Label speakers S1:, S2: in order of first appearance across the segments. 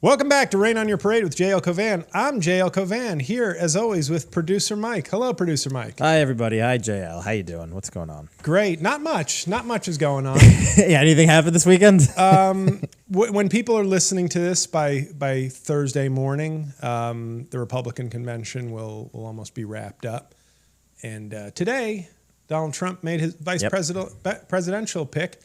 S1: Welcome back to Rain on Your Parade with J-L Cauvin. I'm J-L Cauvin, here as always with producer Mike. Hello, producer Mike.
S2: Hi, everybody. Hi, JL. How you doing? What's going on?
S1: Great. Not much. Not much is going on.
S2: Yeah, anything happened this weekend?
S1: When people are listening to this by Thursday morning, the Republican convention will almost be wrapped up. And today, Donald Trump made his presidential pick,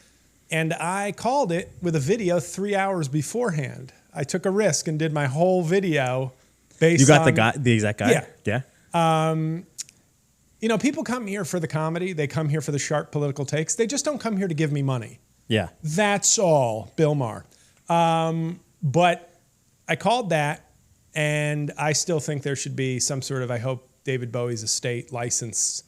S1: and I called it with a video 3 hours beforehand. I took a risk and did my whole video based on...
S2: You got the exact guy?
S1: Yeah. You know, people come here for the comedy. They come here for the sharp political takes. They just don't come here to give me money.
S2: Yeah.
S1: That's all, Bill Maher. But I called that, and I still think there should be some sort of, I hope David Bowie's estate licenses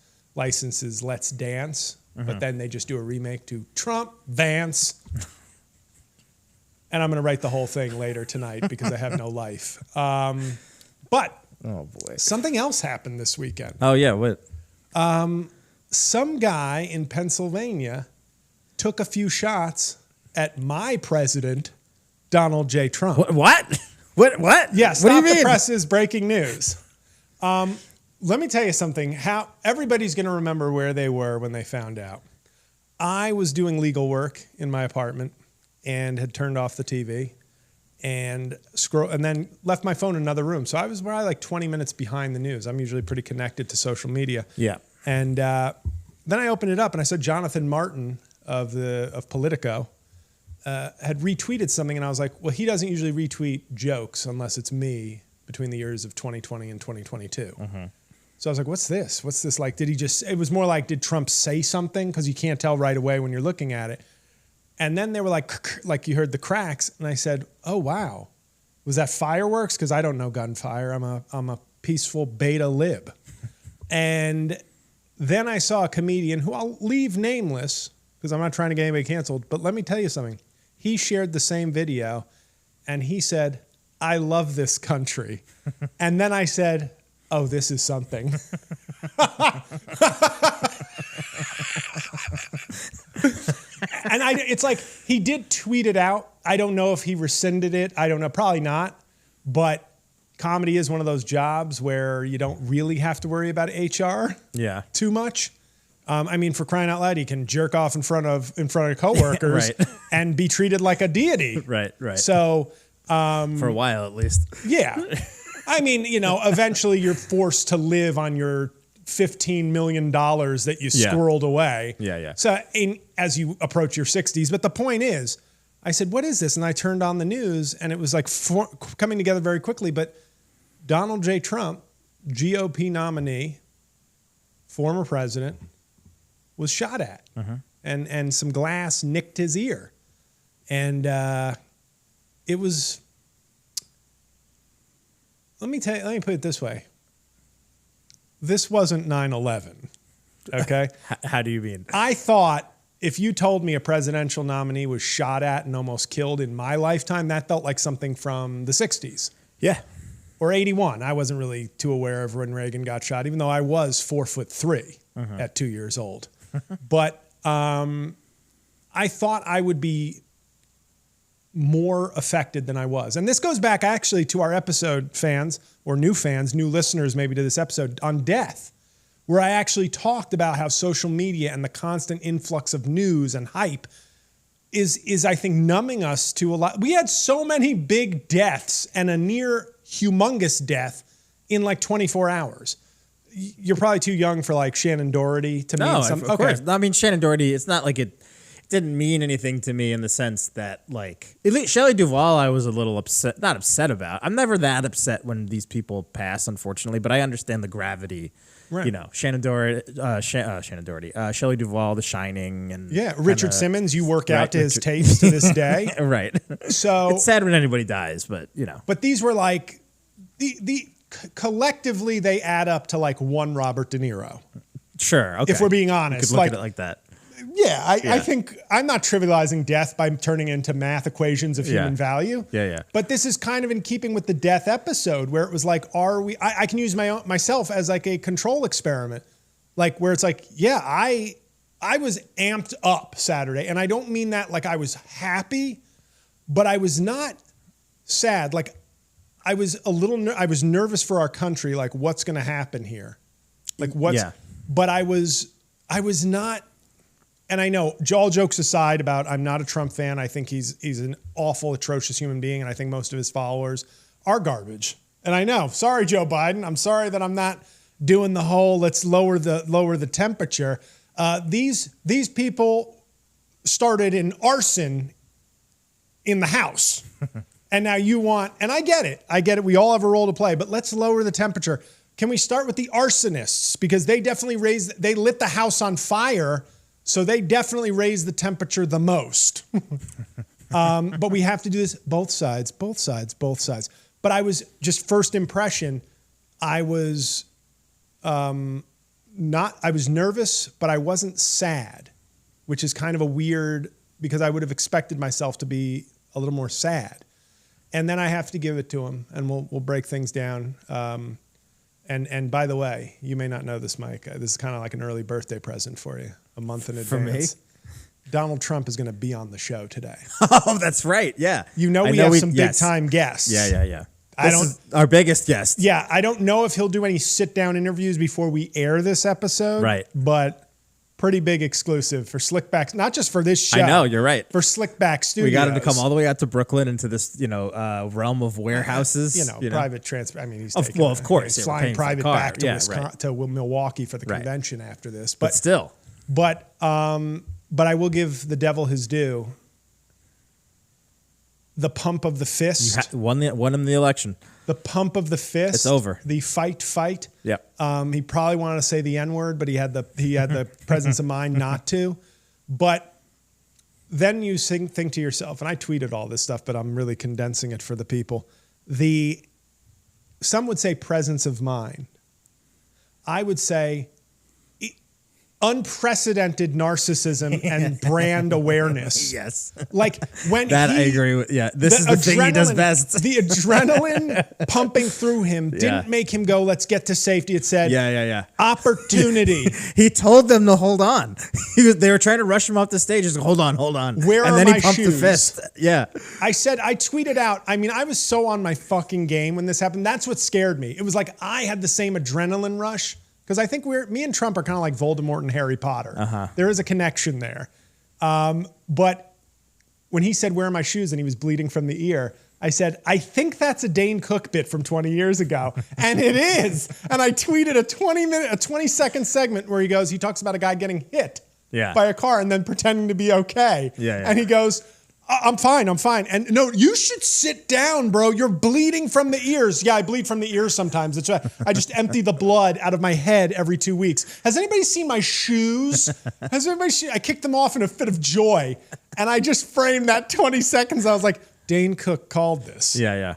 S1: Let's Dance, but then they just do a remake to Trump Vance. And I'm going to write the whole thing later tonight because I have no life. But
S2: Oh, boy.
S1: something else happened this weekend.
S2: Oh, yeah. What?
S1: Some guy in Pennsylvania took a few shots at my president, Donald J. Trump.
S2: What? What?
S1: Yeah,
S2: What do
S1: stop
S2: you
S1: the
S2: mean?
S1: press is breaking news. Let me tell you something. How everybody's going to remember where they were when they found out. I was doing legal work in my apartment and had turned off the TV and then left my phone in another room. So I was probably like 20 minutes behind the news. I'm usually pretty connected to social media.
S2: Yeah.
S1: And then I opened it up and I saw Jonathan Martin of Politico had retweeted something, and I was like, well, he doesn't usually retweet jokes unless it's me between the years of 2020 and 2022. So I was like, what's this? What's this like? It was more like, did Trump say something? Because you can't tell right away when you're looking at it. And then they were like you heard the cracks. And I said, oh, wow. Was that fireworks? Because I don't know gunfire. I'm a peaceful beta lib. And then I saw a comedian who I'll leave nameless because I'm not trying to get anybody canceled. But let me tell you something. He shared the same video and he said, I love this country. And then I said, oh, this is something. And it's like he did tweet it out. I don't know if he rescinded it. I don't know. Probably not. But comedy is one of those jobs where you don't really have to worry about HR too much. I mean, for crying out loud, he can jerk off in front of coworkers and be treated like a deity.
S2: Right.
S1: So
S2: For a while, at least.
S1: Yeah. I mean, you know, eventually you're forced to live on your $15 million that you squirreled away.
S2: Yeah.
S1: So as you approach your 60s. But the point is, I said, what is this? And I turned on the news and it was like coming together very quickly. But Donald J. Trump, GOP nominee, former president, was shot at. And some glass nicked his ear. And it was... Let me put it this way. This wasn't 9/11, okay?
S2: How do you mean?
S1: I thought if you told me a presidential nominee was shot at and almost killed in my lifetime, that felt like something from the 60s.
S2: Yeah.
S1: Or 81. I wasn't really too aware of when Reagan got shot, even though I was 4'3" at 2 years old. But I thought I would be more affected than I was. And this goes back actually to our episode, fans, or new fans, new listeners maybe to this episode, on death, where I actually talked about how social media and the constant influx of news and hype is I think, numbing us to a lot. We had so many big deaths and a near humongous death in like 24 hours. You're probably too young for like Shannon Doherty to mean something.
S2: Of course. I mean, Shannon Doherty, it's not like it didn't mean anything to me in the sense that, like, at least Shelley Duvall, I was a little upset, not upset about. I'm never that upset when these people pass, unfortunately, but I understand the gravity. Right. You know, Shannon Doherty, Shelley Duvall, The Shining, and
S1: Richard Simmons. You work out to his tapes to this day,
S2: right?
S1: So
S2: it's sad when anybody dies, but you know.
S1: But these were like the collectively they add up to like one Robert De Niro.
S2: Sure, okay.
S1: If we're being honest,
S2: you could look at it like that.
S1: Yeah, I think I'm not trivializing death by turning it into math equations of human value.
S2: Yeah. But
S1: this is kind of in keeping with the death episode where it was like, I can use myself as like a control experiment, like where it's like, I was amped up Saturday, and I don't mean that like I was happy, but I was not sad. Like I was I was nervous for our country. Like what's going to happen here? Like what's, but I was not, and I know all jokes aside about, I'm not a Trump fan. I think he's an awful, atrocious human being. And I think most of his followers are garbage. And I know, sorry, Joe Biden. I'm sorry that I'm not doing the whole, let's lower the temperature. These people started an arson in the house. And now you want, and I get it. We all have a role to play, but let's lower the temperature. Can we start with the arsonists? Because they definitely they lit the house on fire. So they definitely raised the temperature the most. But we have to do this both sides. But I was just first impression, I was nervous, but I wasn't sad, which is kind of a weird, because I would have expected myself to be a little more sad. And then I have to give it to him, and we'll break things down. And by the way, you may not know this, Mike. This is kind of like an early birthday present for you, a month in advance. For me? Donald Trump is going to be on the show today.
S2: Oh, that's right. Yeah.
S1: We have some big time guests.
S2: Yeah. This is our biggest guest.
S1: Yeah. I don't know if he'll do any sit down interviews before we air this episode.
S2: Right.
S1: But pretty big exclusive for Slickback, not just for this show.
S2: I know, you're right.
S1: For Slickback Studios.
S2: We got him to come all the way out to Brooklyn into this, realm of warehouses.
S1: Private transfer. I mean, he's
S2: of course,
S1: he's flying private back to Milwaukee for the convention after this. But
S2: still.
S1: But I will give the devil his due. The pump of the fist.
S2: Won him the election.
S1: The pump of the fist.
S2: It's over.
S1: The fight.
S2: Yep.
S1: He probably wanted to say the N-word, but he had the presence of mind not to. But then you think to yourself, and I tweeted all this stuff, but I'm really condensing it for the people. Some would say presence of mind. I would say unprecedented narcissism and brand awareness.
S2: Yes.
S1: Like when
S2: I agree with. Yeah. This is the thing he does best.
S1: The adrenaline pumping through him didn't make him go, let's get to safety. It said, opportunity.
S2: He told them to hold on. They were trying to rush him off the stage. He's like, hold on.
S1: Where
S2: and
S1: are
S2: then
S1: my
S2: he pumped
S1: shoes?
S2: the fist. Yeah.
S1: I tweeted out, I was so on my fucking game when this happened. That's what scared me. It was like I had the same adrenaline rush. Because I think me and Trump are kind of like Voldemort and Harry Potter. Uh-huh. There is a connection there. But when he said, where are my shoes? And he was bleeding from the ear, I said, I think that's a Dane Cook bit from 20 years ago. And it is. And I tweeted a 20-second segment where he talks about a guy getting hit by a car and then pretending to be okay.
S2: Yeah.
S1: And he goes, I'm fine. And no, you should sit down, bro. You're bleeding from the ears. Yeah, I bleed from the ears sometimes. It's I just empty the blood out of my head every 2 weeks. Has anybody seen my shoes? I kicked them off in a fit of joy. And I just framed that 20 seconds. I was like, Dane Cook called this.
S2: Yeah.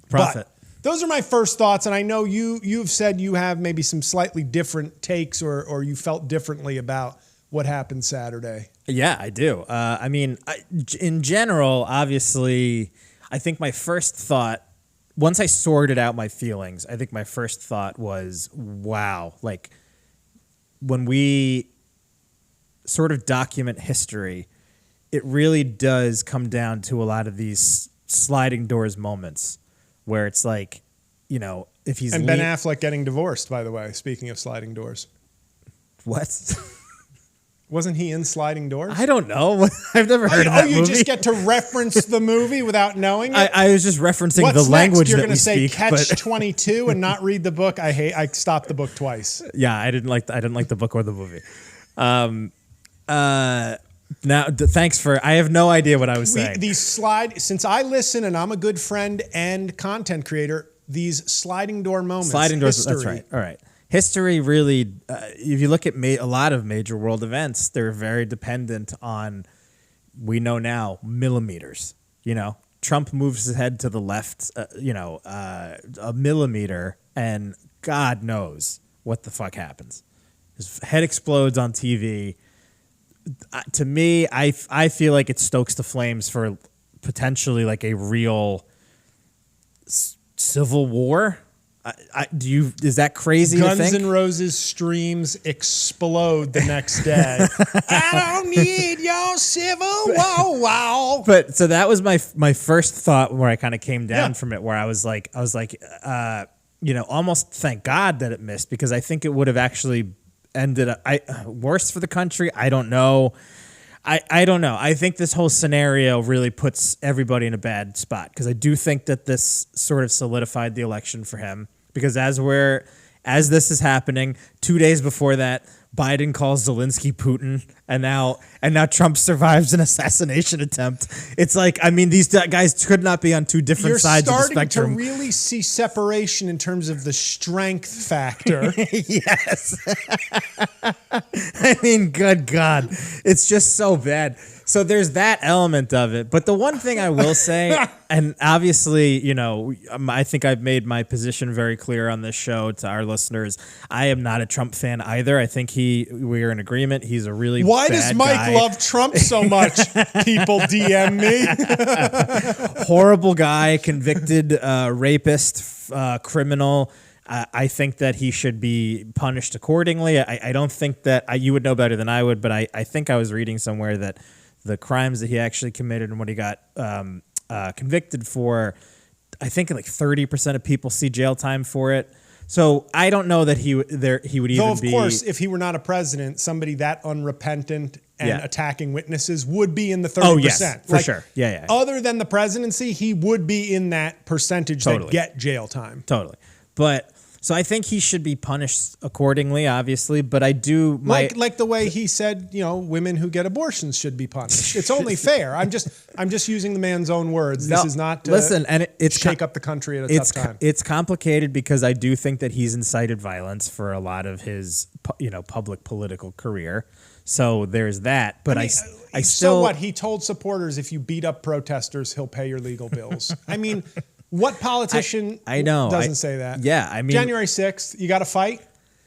S2: Prophet.
S1: But those are my first thoughts. And I know you've said you have maybe some slightly different takes or you felt differently about what happened Saturday.
S2: Yeah, I do. In general, obviously, I think my first thought, once I sorted out my feelings, I think my first thought was, wow, like when we sort of document history, it really does come down to a lot of these sliding doors moments where it's like, if he's...
S1: And Ben Affleck getting divorced, by the way, speaking of sliding doors.
S2: What?
S1: Wasn't he in Sliding Doors?
S2: I don't know. I've never heard of that movie.
S1: You just get to reference the movie without knowing it?
S2: I was just referencing the language that we speak.
S1: You're going to say Catch 22 and not read the book? I stopped the book twice.
S2: Yeah, I didn't like the book or the movie. Thanks for... I have no idea what I was saying.
S1: Since I listen and I'm a good friend and content creator, these sliding door moments.
S2: Sliding doors, history, that's right. All right. History really, if you look at a lot of major world events, they're very dependent on, we know now, millimeters. Trump moves his head to the left, a millimeter, and God knows what the fuck happens. His head explodes on TV. To me, I feel like it stokes the flames for potentially like a real civil war. Is that crazy to
S1: Guns
S2: think?
S1: N' Roses streams explode the next day. I don't need your civil wow.
S2: But so that was my first thought where I kind of came down from it, where I was like, almost thank God that it missed, because I think it would have actually ended up worse for the country. I don't know. I don't know. I think this whole scenario really puts everybody in a bad spot, because I do think that this sort of solidified the election for him, because as this is happening, 2 days before that, Biden calls Zelensky Putin, and now Trump survives an assassination attempt. It's like, I mean, these guys could not be on two different sides of the spectrum.
S1: You're starting to really see separation in terms of the strength factor.
S2: Yes. I mean, good God. It's just so bad. So there's that element of it. But the one thing I will say, and obviously, I think I've made my position very clear on this show to our listeners. I am not a Trump fan either. I think we are in agreement. He's a really
S1: Why
S2: bad
S1: does Mike
S2: guy.
S1: love Trump so much? People DM me.
S2: Horrible guy, convicted rapist, criminal. I think that he should be punished accordingly. I don't think that you would know better than I would, but I think I was reading somewhere that the crimes that he actually committed and what he got convicted for, I think like 30% of people see jail time for it. So I don't know that he would even
S1: Though, of
S2: be.
S1: course, if he were not a president, somebody that unrepentant and attacking witnesses would be in the 30%.
S2: Oh, yes, for sure. Yeah.
S1: Other than the presidency, he would be in that percentage that get jail time.
S2: Totally. But so I think he should be punished accordingly, obviously. But I do
S1: like the way he said, women who get abortions should be punished. It's only fair. I'm just using the man's own words. This is not to it's shake up the country at a tough time.
S2: It's complicated because I do think that he's incited violence for a lot of his public political career. So there's that. But I still.
S1: So what? He told supporters, if you beat up protesters, he'll pay your legal bills. I mean. What politician doesn't say that?
S2: Yeah, I mean,
S1: January 6th, you got to fight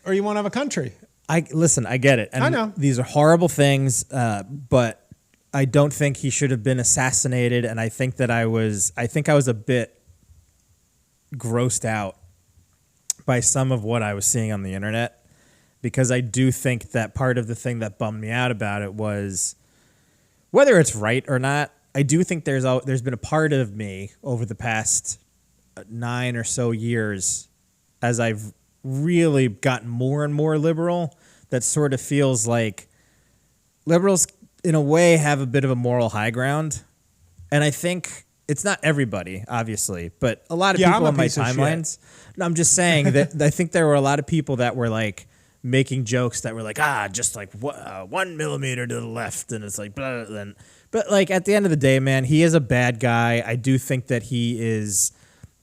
S1: or you won't have a country.
S2: I get it. And
S1: I know.
S2: These are horrible things, but I don't think he should have been assassinated. And I think I was a bit grossed out by some of what I was seeing on the internet, because I do think that part of the thing that bummed me out about it was, whether it's right or not, I do think there's been a part of me over the past 9 or so years, as I've really gotten more and more liberal, that sort of feels like liberals in a way have a bit of a moral high ground. And I think it's not everybody, obviously, but a lot of people on my timelines. No, I'm just saying that I think there were a lot of people that were like making jokes that were like, just like 1 millimeter to the left. And it's like, blah, blah, blah. But like at the end of the day, man, he is a bad guy. I do think that he is.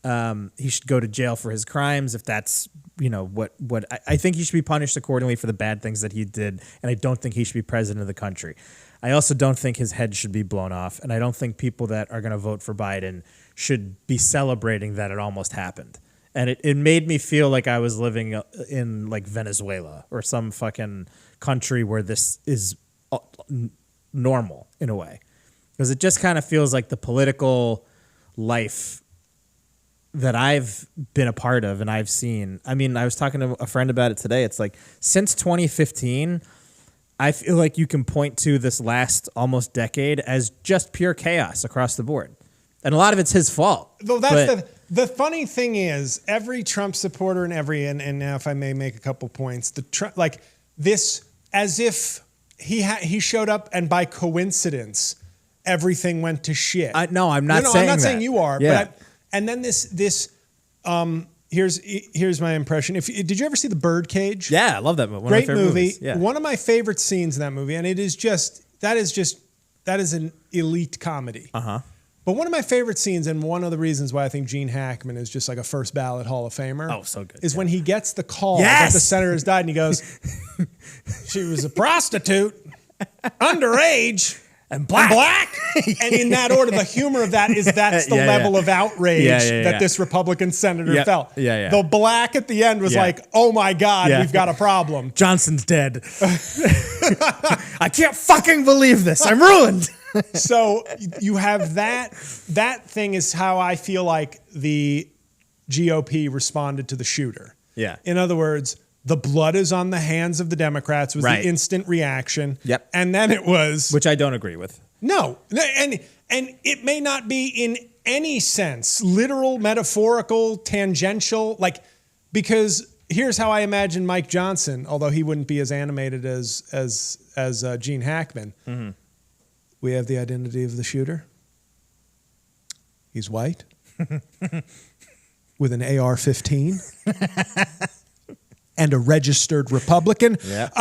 S2: He should go to jail for his crimes. If that's what I think he should be punished accordingly for the bad things that he did. And I don't think he should be president of the country. I also don't think his head should be blown off. And I don't think people that are going to vote for Biden should be celebrating that it almost happened. And it made me feel like I was living in like Venezuela or some fucking country where this is normal in a way, because it just kind of feels like the political life that I've been a part of and I've seen. I mean, I was talking to a friend about it today. It's like since 2015, I feel like you can point to this last almost decade as just pure chaos across the board. And a lot of it's his fault.
S1: Though that's the funny thing is, every Trump supporter and now if I may make a couple points, this as if he showed up and by coincidence everything went to shit.
S2: No, I'm not saying that.
S1: I'm not saying you are.
S2: Yeah.
S1: But and then here's my impression. Did you ever see The Birdcage?
S2: Yeah, I love that movie.
S1: Great movie.
S2: Movies. Yeah.
S1: One of my favorite scenes in that movie, and that is an elite comedy.
S2: Uh-huh.
S1: But one of my favorite scenes, and one of the reasons why I think Gene Hackman is just like a first ballot Hall of Famer.
S2: Oh, so good.
S1: Is when he gets the call that the senator has died, and he goes, "She was a prostitute, underage, and black." And in that order, the humor of that is that's the level of outrage that this Republican senator felt.
S2: Yeah.
S1: The black at the end was like, "Oh my God, we've got a problem.
S2: Johnson's dead. I can't fucking believe this. I'm ruined." So
S1: you have that thing is how I feel like the GOP responded to the shooter.
S2: Yeah.
S1: In other words, the blood is on the hands of the Democrats was
S2: Right.
S1: the instant reaction.
S2: Yep.
S1: And then it was
S2: Which I don't agree with.
S1: no. And it may not be in any sense literal, metaphorical, tangential, like because here's how I imagine Mike Johnson, although he wouldn't be as animated as Gene Hackman.
S2: Mm-hmm.
S1: We have the identity of the shooter. He's white with an AR-15 and a registered Republican.
S2: Yep.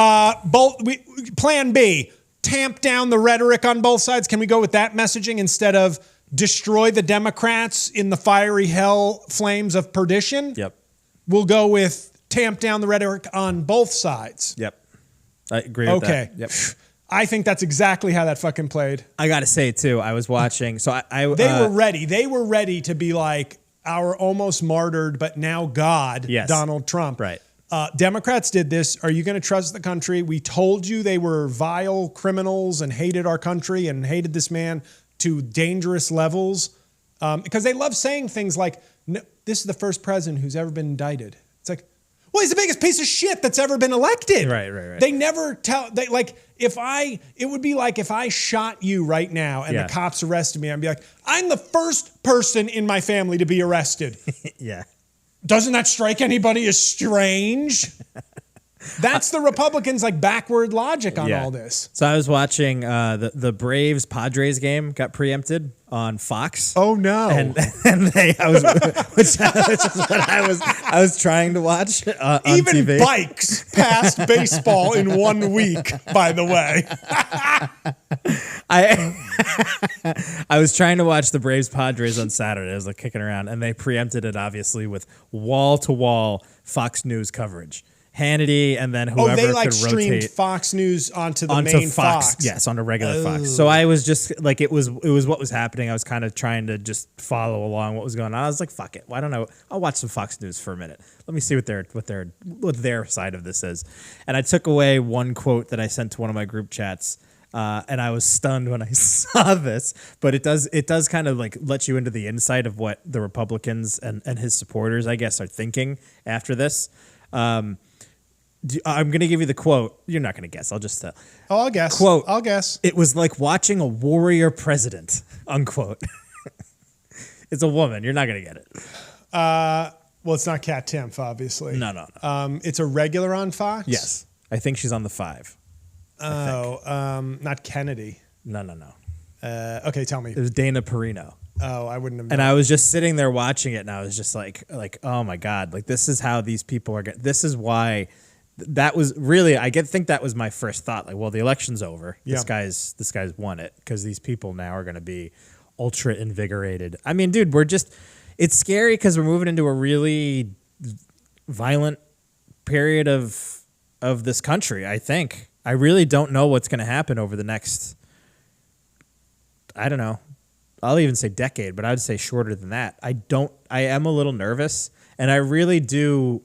S1: Plan B, tamp down the rhetoric on both sides. Can we go with that messaging instead of destroy the Democrats in the fiery hell flames of perdition?
S2: Yep.
S1: We'll go with tamp down the rhetoric on both sides.
S2: Yep. I agree with
S1: Okay.
S2: that. Yep.
S1: I think that's exactly how that fucking played.
S2: I got to say, too, I was watching. So I
S1: They were ready. They were ready to be like our almost martyred, but now God,
S2: Yes.
S1: Donald Trump.
S2: Right.
S1: Democrats did this. Are you going to trust the country? We told you they were vile criminals and hated our country and hated this man to dangerous levels because they love saying things like, no, this is the first president who's ever been indicted. It's like, well, he's the biggest piece of shit that's ever been elected.
S2: Right.
S1: They never tell, it would be like if I shot you right now and
S2: Yeah.
S1: the cops arrested me, I'd be like, I'm the first person in my family to be arrested.
S2: Yeah.
S1: Doesn't that strike anybody as strange? That's the Republicans' like backward logic on all this.
S2: So I was watching the Braves Padres game got preempted on Fox.
S1: Oh no!
S2: And I was which is what I was trying to watch on
S1: Even
S2: TV.
S1: bikes passed baseball in 1 week. By the way,
S2: I was trying to watch the Braves Padres on Saturday. I was like kicking around, and they preempted it obviously with wall to wall Fox News coverage. Hannity and then whoever
S1: they like
S2: could
S1: streamed
S2: rotate
S1: Fox News onto the main Fox.
S2: Yes, on a regular Fox. So I was just like, it was what was happening. I was kind of trying to just follow along what was going on. I was like, fuck it, why don't I'll watch some Fox News for a minute. Let me see what their side of this is. And I took away one quote that I sent to one of my group chats. And I was stunned when I saw this, but it does kind of like let you into the insight of what the Republicans and his supporters, I guess, are thinking after this. I'm going to give you the quote. You're not going to guess. I'll just tell.
S1: Oh, I'll guess.
S2: Quote.
S1: I'll guess.
S2: It was like watching a warrior president, unquote. It's a woman. You're not going to get it.
S1: Well, it's not Kat Timpf, obviously.
S2: No.
S1: It's a regular on Fox?
S2: Yes. I think she's on the 5.
S1: Not Kennedy.
S2: No.
S1: Okay, tell me.
S2: It was Dana Perino.
S1: Oh, I wouldn't have known.
S2: And I was just sitting there watching it, and I was just like, oh my God, like this is how these people are. This is why. That was really, think that was my first thought. Like, well, the election's over.
S1: Yeah.
S2: This guy's won it because these people now are going to be ultra invigorated. I mean, dude, it's scary because we're moving into a really violent period of this country. I think I really don't know what's going to happen over the next. I don't know. I'll even say decade, but I would say shorter than that. I am a little nervous, and I really do.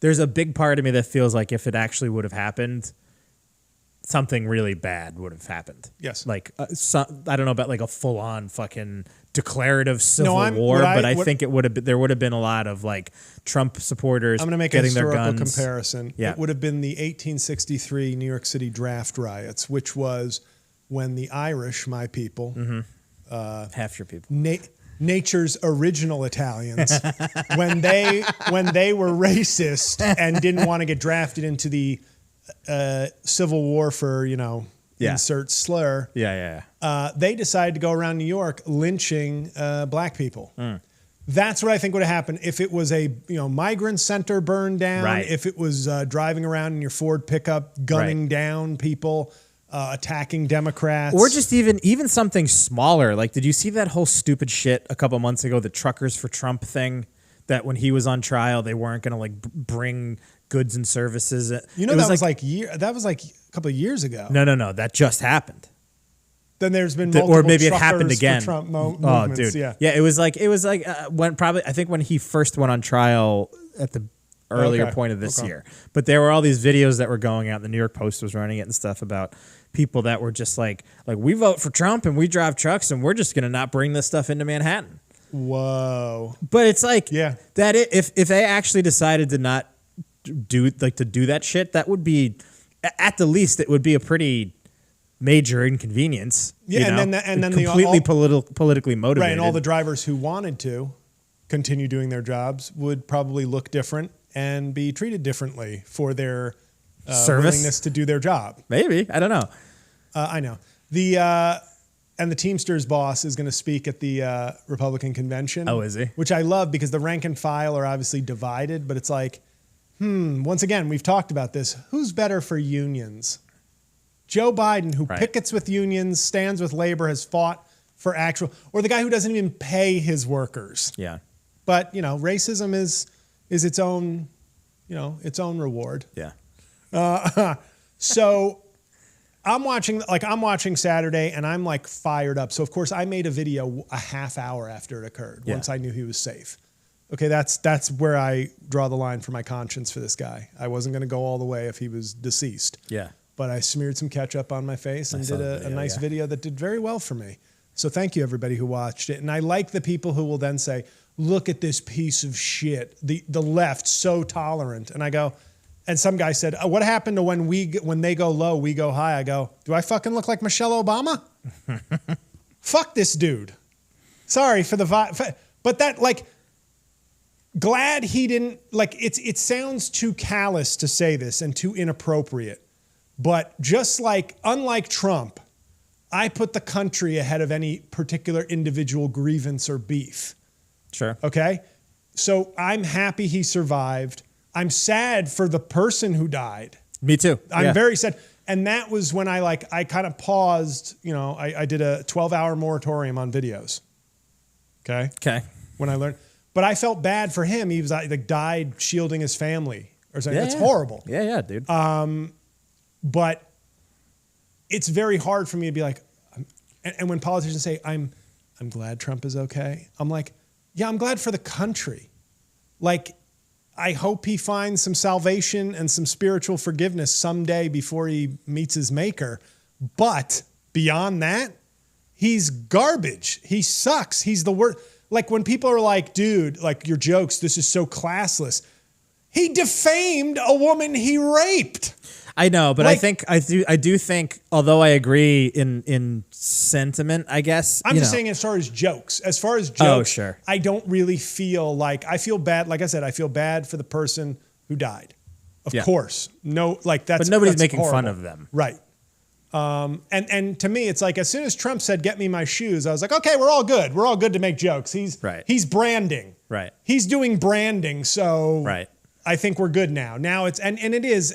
S2: There's a big part of me that feels like if it actually would have happened, something really bad would have happened.
S1: Yes.
S2: Like, I don't know about like a full-on fucking declarative civil war, but I think it would have been, there would have been a lot of like Trump supporters
S1: I'm going to make a
S2: getting their
S1: historical
S2: guns.
S1: comparison.
S2: Yeah.
S1: It would have been the 1863 New York City draft riots, which was when the Irish, my people,
S2: Half your people.
S1: nature's original Italians, when they were racist and didn't want to get drafted into the Civil War for, insert slur.
S2: Yeah.
S1: They decided to go around New York lynching black people. That's what I think would have happened if it was a migrant center burned down.
S2: Right.
S1: If it was driving around in your Ford pickup, gunning down people. Attacking Democrats,
S2: Or just even something smaller. Like, did you see that whole stupid shit a couple months ago, the Truckers for Trump thing? That when he was on trial, they weren't going to like bring goods and services.
S1: that was like a couple of years ago.
S2: No, that just happened.
S1: Then there's been multiple
S2: or maybe it
S1: Truckers
S2: happened
S1: for
S2: again.
S1: Trump
S2: Oh,
S1: movements.
S2: dude,
S1: Yeah.
S2: It was like I think when he first went on trial at the earlier point of this year. But there were all these videos that were going out. The New York Post was running it and stuff about people that were just like we vote for Trump and we drive trucks and we're just going to not bring this stuff into Manhattan.
S1: Whoa.
S2: But it's like
S1: Yeah.
S2: that. If they actually decided to not do that shit, that would be at the least it would be a pretty major inconvenience.
S1: Yeah,
S2: you know?
S1: and then
S2: completely politically motivated.
S1: right, and all the drivers who wanted to continue doing their jobs would probably look different and be treated differently for their willingness to do their job.
S2: Maybe, I don't know.
S1: I know and the Teamsters boss is going to speak at the Republican convention.
S2: Oh, is he?
S1: Which I love because the rank and file are obviously divided, but it's like, once again, we've talked about this. Who's better for unions? Joe Biden, who pickets with unions, stands with labor, has fought for actual, or the guy who doesn't even pay his workers.
S2: Yeah.
S1: But, racism is its own, its own reward.
S2: Yeah.
S1: So I'm watching Saturday and I'm like fired up. So of course I made a video a half hour after it occurred, once I knew he was safe. Okay, that's where I draw the line for my conscience for this guy. I wasn't going to go all the way if he was deceased.
S2: Yeah.
S1: But I smeared some ketchup on my face and did a nice video that did very well for me. So thank you everybody who watched it. And I like the people who will then say, look at this piece of shit. The left, so tolerant. And I go, and some guy said, what happened to when they go low, we go high? I go, do I fucking look like Michelle Obama? Fuck this dude. Sorry for the vibe. But that, glad he didn't, it sounds too callous to say this and too inappropriate. But just unlike Trump, I put the country ahead of any particular individual grievance or beef.
S2: Sure.
S1: Okay? So I'm happy he survived. I'm sad for the person who died.
S2: Me too.
S1: I'm very sad. And that was when I kind of paused, I did a 12-hour moratorium on videos. Okay?
S2: Okay.
S1: When I learned. But I felt bad for him. He was died shielding his family or something. It's horrible.
S2: Yeah, dude.
S1: But it's very hard for me to be like, and when politicians say, I'm glad Trump is okay. I'm like, yeah, I'm glad for the country. I hope he finds some salvation and some spiritual forgiveness someday before he meets his maker. But beyond that, he's garbage. He sucks. He's the worst. When people are like, dude, your jokes, this is so classless. He defamed a woman he raped.
S2: I know, but I do think, although I agree in sentiment, I guess.
S1: I'm just saying as far as jokes.
S2: Oh, sure.
S1: I don't really feel I feel bad. Like I said, I feel bad for the person who died. Of course. No, that's
S2: but nobody's
S1: that's
S2: making
S1: horrible.
S2: fun of them.
S1: Right. And to me, it's as soon as Trump said, get me my shoes, I was like, okay, we're all good. We're all good to make jokes. He's branding.
S2: Right.
S1: He's doing branding. So
S2: right.
S1: I think we're good now. Now it's, and it is,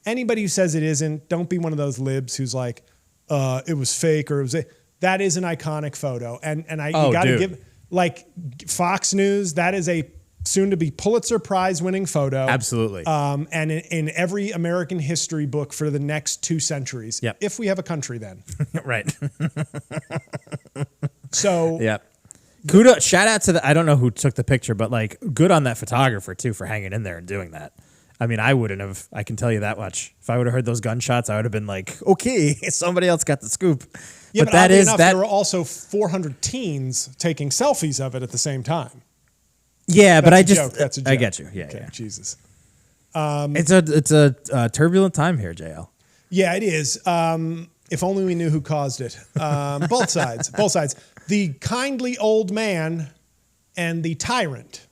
S1: anybody who says it isn't, don't be one of those libs who's like, it was fake or it was, that is an iconic photo. And you got to give, Fox News, that is a soon to be Pulitzer Prize winning photo.
S2: Absolutely.
S1: And in every American history book for the next 2 centuries.
S2: Yep.
S1: If we have a country then.
S2: Right.
S1: So.
S2: Yep. Kudos, shout out to I don't know who took the picture, but good on that photographer too for hanging in there and doing that. I mean, I wouldn't have, I can tell you that much. If I would have heard those gunshots, I would have been like, okay, somebody else got the scoop.
S1: Yeah, but that is enough, there were also 400 teens taking selfies of it at the same time.
S2: Yeah, but
S1: That's a joke.
S2: I get you. Yeah,
S1: okay,
S2: yeah.
S1: Jesus.
S2: It's a turbulent time here, JL.
S1: Yeah, it is. If only we knew who caused it. Both sides. The kindly old man and the tyrant,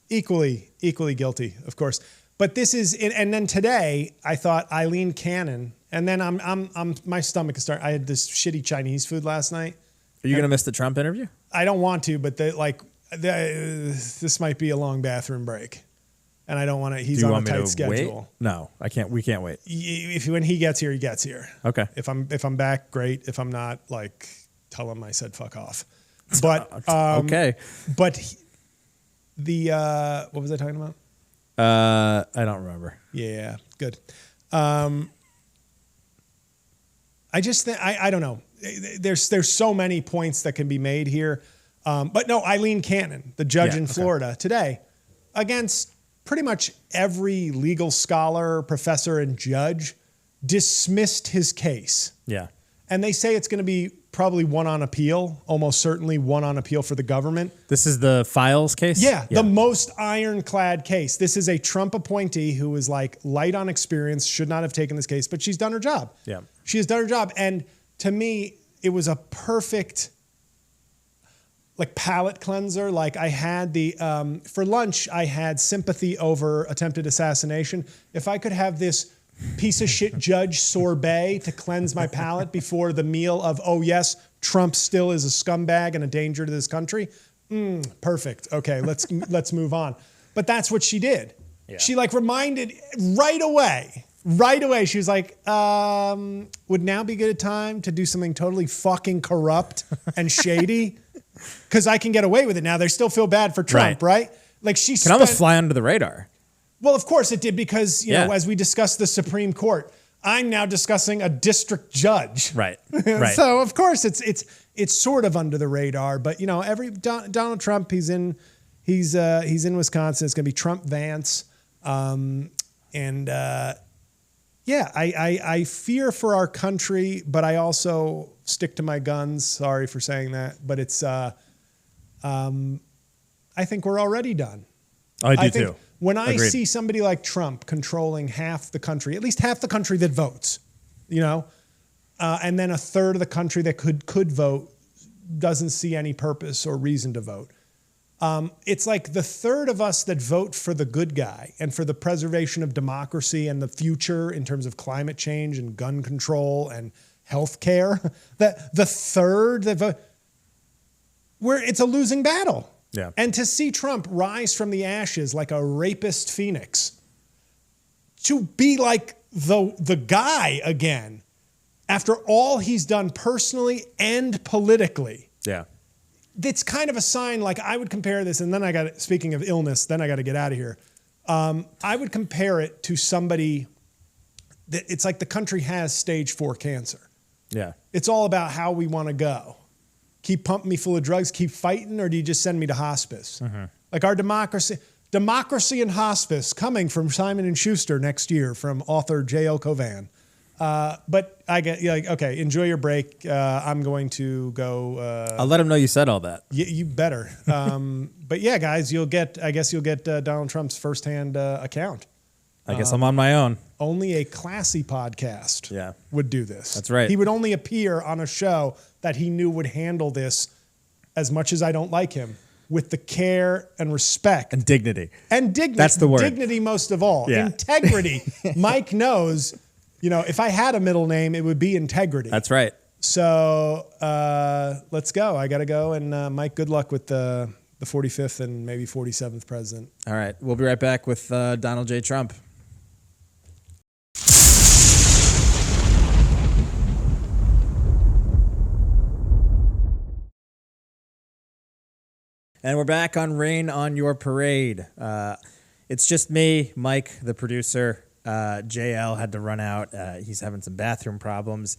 S1: equally guilty, of course. But this is, and then today I thought Eileen Cannon, and then I'm my stomach is starting. I had this shitty Chinese food last night.
S2: Are you gonna miss the Trump interview?
S1: I don't want to, but this might be a long bathroom break, and I don't want to. He's on a tight schedule.
S2: Wait? No, I can't. We can't wait.
S1: When he gets here, he gets here.
S2: Okay.
S1: If I'm back, great. If I'm not, tell him I said fuck off. But
S2: okay.
S1: But what was I talking about?
S2: I don't remember.
S1: Yeah, good. I just think I don't know. There's so many points that can be made here. But no, Eileen Cannon, the judge in Florida today, against pretty much every legal scholar, professor, and judge, dismissed his case.
S2: Yeah.
S1: And they say it's going to be probably one on appeal, almost certainly one on appeal for the government.
S2: This is the Files case?
S1: Yeah, the most ironclad case. This is a Trump appointee who was like light on experience, should not have taken this case, but she's done her job.
S2: Yeah.
S1: She has done her job. And to me, it was a perfect like palate cleanser. Like I had for lunch, I had Sympathy over Attempted Assassination. If I could have this piece of shit judge sorbet to cleanse my palate before the meal of, oh yes, Trump still is a scumbag and a danger to this country. Perfect. Okay, let's move on. But that's what she did. Yeah. She like reminded right away. She was like, would now be a good time to do something totally fucking corrupt and shady? Because I can get away with it now. They still feel bad for Trump, right? Like she
S2: can almost fly under the radar.
S1: Well, of course it did because, you know, as we discussed the Supreme Court, I'm now discussing a district judge.
S2: Right.
S1: So, of course, it's sort of under the radar. But, you know, Donald Trump, he's in Wisconsin. It's going to be Trump Vance. I fear for our country, but I also stick to my guns. Sorry for saying that. But it's I think we're already done.
S2: I do too.
S1: When I see somebody like Trump controlling half the country, at least half the country that votes, you know, and then a third of the country that could vote doesn't see any purpose or reason to vote. It's like the third of us that vote for the good guy and for the preservation of democracy and the future in terms of climate change and gun control and health care, that the third that vote, it's a losing battle.
S2: Yeah.
S1: And to see Trump rise from the ashes like a rapist phoenix, to be like the guy again, after all he's done personally and politically.
S2: Yeah.
S1: It's kind of a sign, like I would compare this, and then speaking of illness, then I got to get out of here. I would compare it to somebody that it's like the country has stage 4 cancer.
S2: Yeah.
S1: It's all about how we want to go. Keep pumping me full of drugs, keep fighting, or do you just send me to hospice? Like our democracy and hospice coming from Simon & Schuster next year from author J-L Cauvin. But I get like, okay, enjoy your break. I'm going to go.
S2: I'll let him know you said all that.
S1: You better. But yeah, guys, I guess you'll get Donald Trump's firsthand account.
S2: I guess I'm on my own.
S1: Only a classy podcast would do this.
S2: That's right.
S1: He would only appear on a show that he knew would handle this, as much as I don't like him, with the care and respect.
S2: And dignity.
S1: That's
S2: the word.
S1: Dignity most of all. Yeah. Integrity. Mike knows, you know, if I had a middle name, it would be Integrity.
S2: That's right.
S1: So let's go. I got to go. And Mike, good luck with the 45th and maybe 47th president.
S2: All right. We'll be right back with Donald J. Trump. And we're back on Rain on Your Parade. It's just me, Mike, the producer. JL had to run out. He's having some bathroom problems.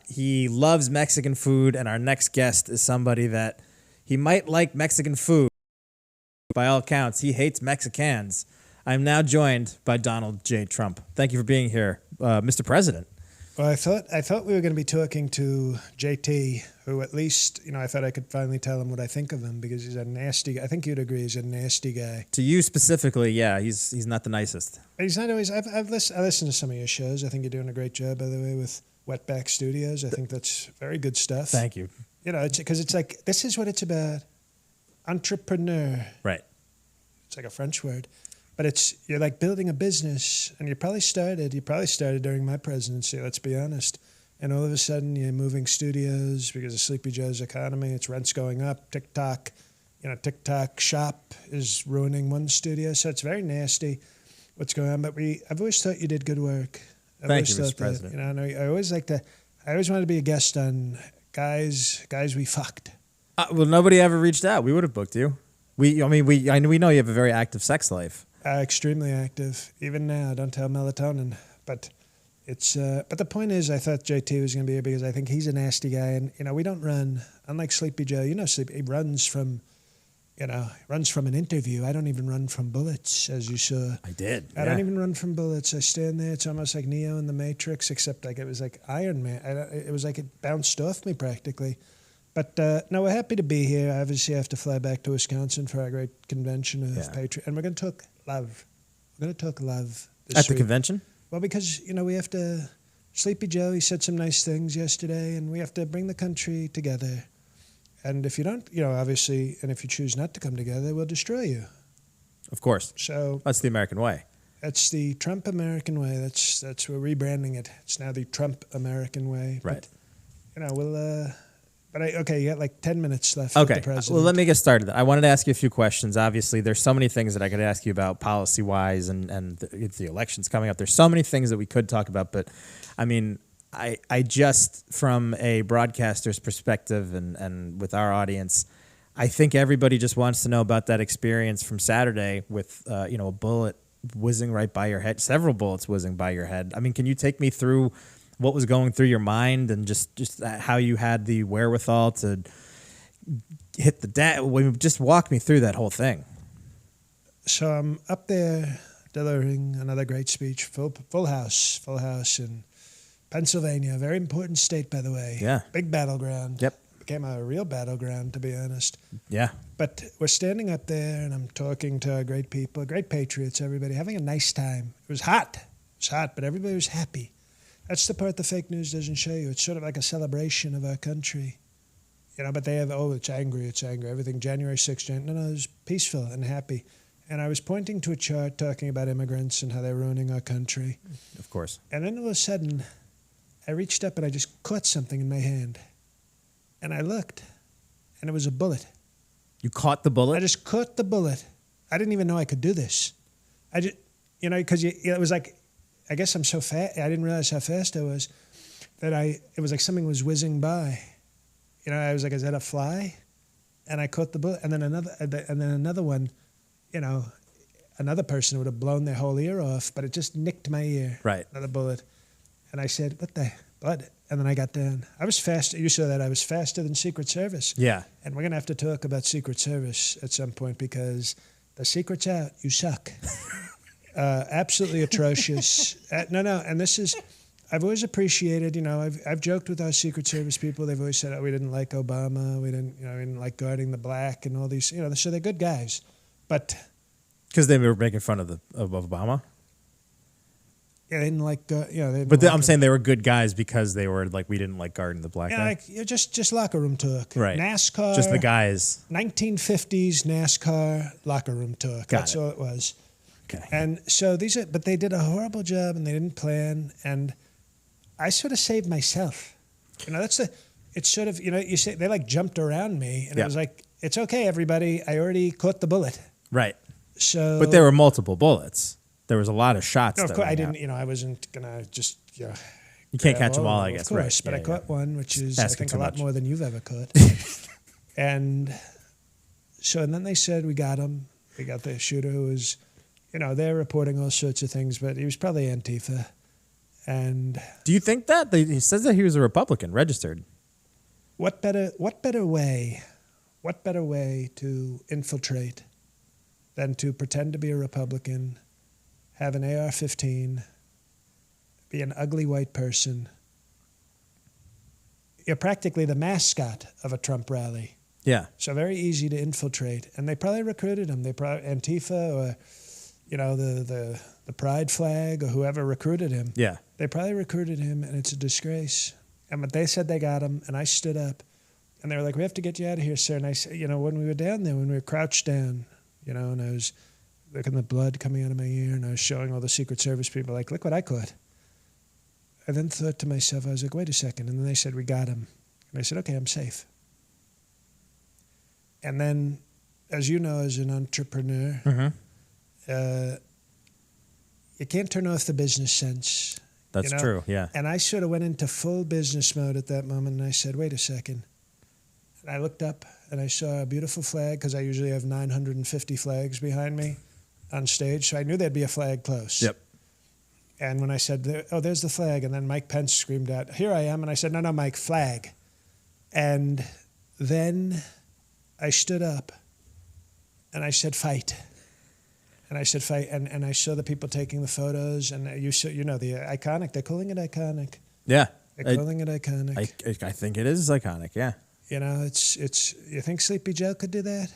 S2: He loves Mexican food, and our next guest is somebody that he might like Mexican food. By all accounts, he hates Mexicans. I'm now joined by Donald J. Trump. Thank you for being here, Mr. President.
S1: Well, I thought we were going to be talking to JT, who at least, you know, I thought I could finally tell him what I think of him, because he's a nasty. I think you'd agree he's a nasty guy.
S2: To you specifically, yeah, he's not the nicest.
S1: He's not always. I listened to some of your shows. I think you're doing a great job, by the way, with Wetback Studios. I think that's very good stuff.
S2: Thank you.
S1: You know, because it's like, this is what it's about. Entrepreneur.
S2: Right.
S1: It's like a French word. But you're like building a business, and you probably started during my presidency, let's be honest. And all of a sudden you're moving studios because of Sleepy Joe's economy. It's rent's going up. TikTok Shop is ruining one studio. So it's very nasty what's going on. But I've always thought you did good work.
S2: Thank you, Mr. President.
S1: You know, I always wanted to be a guest on guys we fucked.
S2: Well, nobody ever reached out. We would have booked you. We know you have a very active sex life.
S1: Extremely active, even now. Don't tell melatonin, but but the point is, I thought JT was going to be here because I think he's a nasty guy, and you know we don't run. Unlike Sleepy Joe, you know, he runs from runs from an interview. I don't even run from bullets, as you saw.
S2: I did.
S1: I don't even run from bullets. I stand there. It's almost like Neo in the Matrix, except like it was like Iron Man. It was like it bounced off me practically. But no, we're happy to be here. Obviously, I have to fly back to Wisconsin for our great convention of Patriot. And we're going to talk love. We're going to talk love this
S2: At the
S1: week.
S2: convention?
S1: Well, because, we have to... Sleepy Joe, he said some nice things yesterday, and we have to bring the country together. And if you don't, obviously, and if you choose not to come together, we'll destroy you.
S2: Of course.
S1: So
S2: that's the American way.
S1: That's the Trump American way. That's we're rebranding it. It's now the Trump American way.
S2: Right.
S1: But, we'll. Okay, you got like 10 minutes left.
S2: Okay.
S1: With the president.
S2: Well, let me get started. I wanted to ask you a few questions. Obviously, there's so many things that I could ask you about policy-wise, and the election's coming up. There's so many things that we could talk about, but I mean, I just, from a broadcaster's perspective and with our audience, I think everybody just wants to know about that experience from Saturday with, a bullet whizzing right by your head, several bullets whizzing by your head. I mean, can you take me through what was going through your mind and just how you had the wherewithal to hit the just walk me through that whole thing.
S1: So I'm up there delivering another great speech, full house in Pennsylvania, a very important state, by the way.
S2: Yeah.
S1: Big battleground.
S2: Yep.
S1: Became a real battleground, to be honest.
S2: Yeah.
S1: But we're standing up there, and I'm talking to our great people, great patriots, everybody, having a nice time. It was hot, but everybody was happy. That's the part the fake news doesn't show you. It's sort of like a celebration of our country. But they have, it's angry. Everything, January 6th, no, it was peaceful and happy. And I was pointing to a chart talking about immigrants and how they're ruining our country.
S2: Of course.
S1: And then all of a sudden, I reached up and I just caught something in my hand. And I looked, and it was a bullet.
S2: You caught the bullet?
S1: I just caught the bullet. I didn't even know I could do this. I just, because it was like, I guess I'm so fast. I didn't realize how fast I was. It was like something was whizzing by. I was like, is that a fly? And I caught the bullet. And then another one, another person would have blown their whole ear off, but it just nicked my ear.
S2: Right.
S1: Another bullet. And I said, what the blood? And then I got down. I was fast. You saw that. I was faster than Secret Service.
S2: Yeah.
S1: And we're going to have to talk about Secret Service at some point because the secret's out. You suck. Absolutely atrocious. No. And this is, I've always appreciated, I've joked with our Secret Service people. They've always said, oh, we didn't like Obama. We didn't like guarding the black and all these, so they're good guys. But.
S2: Because they were making fun of Obama?
S1: Yeah, they didn't like,
S2: I'm saying they were good guys because they were like, we didn't like guarding the black guy.
S1: Just locker room talk.
S2: Right.
S1: NASCAR.
S2: Just the guys.
S1: 1950s NASCAR locker room talk. That's all it was.
S2: Okay.
S1: And so but they did a horrible job and they didn't plan. And I sort of saved myself. It's sort of, you say they like jumped around me and it was like, it's okay, everybody. I already caught the bullet.
S2: Right.
S1: So.
S2: But there were multiple bullets. There was a lot of shots.
S1: No, of course I didn't. I wasn't gonna just. You
S2: can't catch them all, I guess.
S1: Of course,
S2: right.
S1: but I caught one, which is I think a lot more than you've ever caught. And then they said we got him. We got the shooter who was, they're reporting all sorts of things, but he was probably Antifa. And
S2: do you think that he says that he was a Republican, registered?
S1: What better way to infiltrate than to pretend to be a Republican? Have an AR-15, be an ugly white person. You're practically the mascot of a Trump rally.
S2: Yeah.
S1: So very easy to infiltrate. And they probably recruited him. They probably Antifa or, the pride flag or whoever recruited him.
S2: Yeah.
S1: They probably recruited him, and it's a disgrace. But they said they got him, and I stood up. And they were like, we have to get you out of here, sir. And I said, when we were down there, when we were crouched down, and I was looking at the blood coming out of my ear, and I was showing all the Secret Service people, like, look what I caught. I then thought to myself, I was like, wait a second. And then they said, we got him. And I said, okay, I'm safe. And then, as you know, as an entrepreneur, you can't turn off the business sense.
S2: That's true, yeah.
S1: And I sort of went into full business mode at that moment, and I said, wait a second. And I looked up, and I saw a beautiful flag, because I usually have 950 flags behind me on stage, so I knew there'd be a flag close.
S2: Yep.
S1: And when I said, there's the flag, and then Mike Pence screamed out, here I am, and I said, no, Mike, flag. And then I stood up, And I said, fight. And I said, fight. And I saw the people taking the photos, and the iconic. They're calling it iconic.
S2: Yeah.
S1: They're calling it iconic.
S2: I think it is iconic, yeah.
S1: It's. You think Sleepy Joe could do that?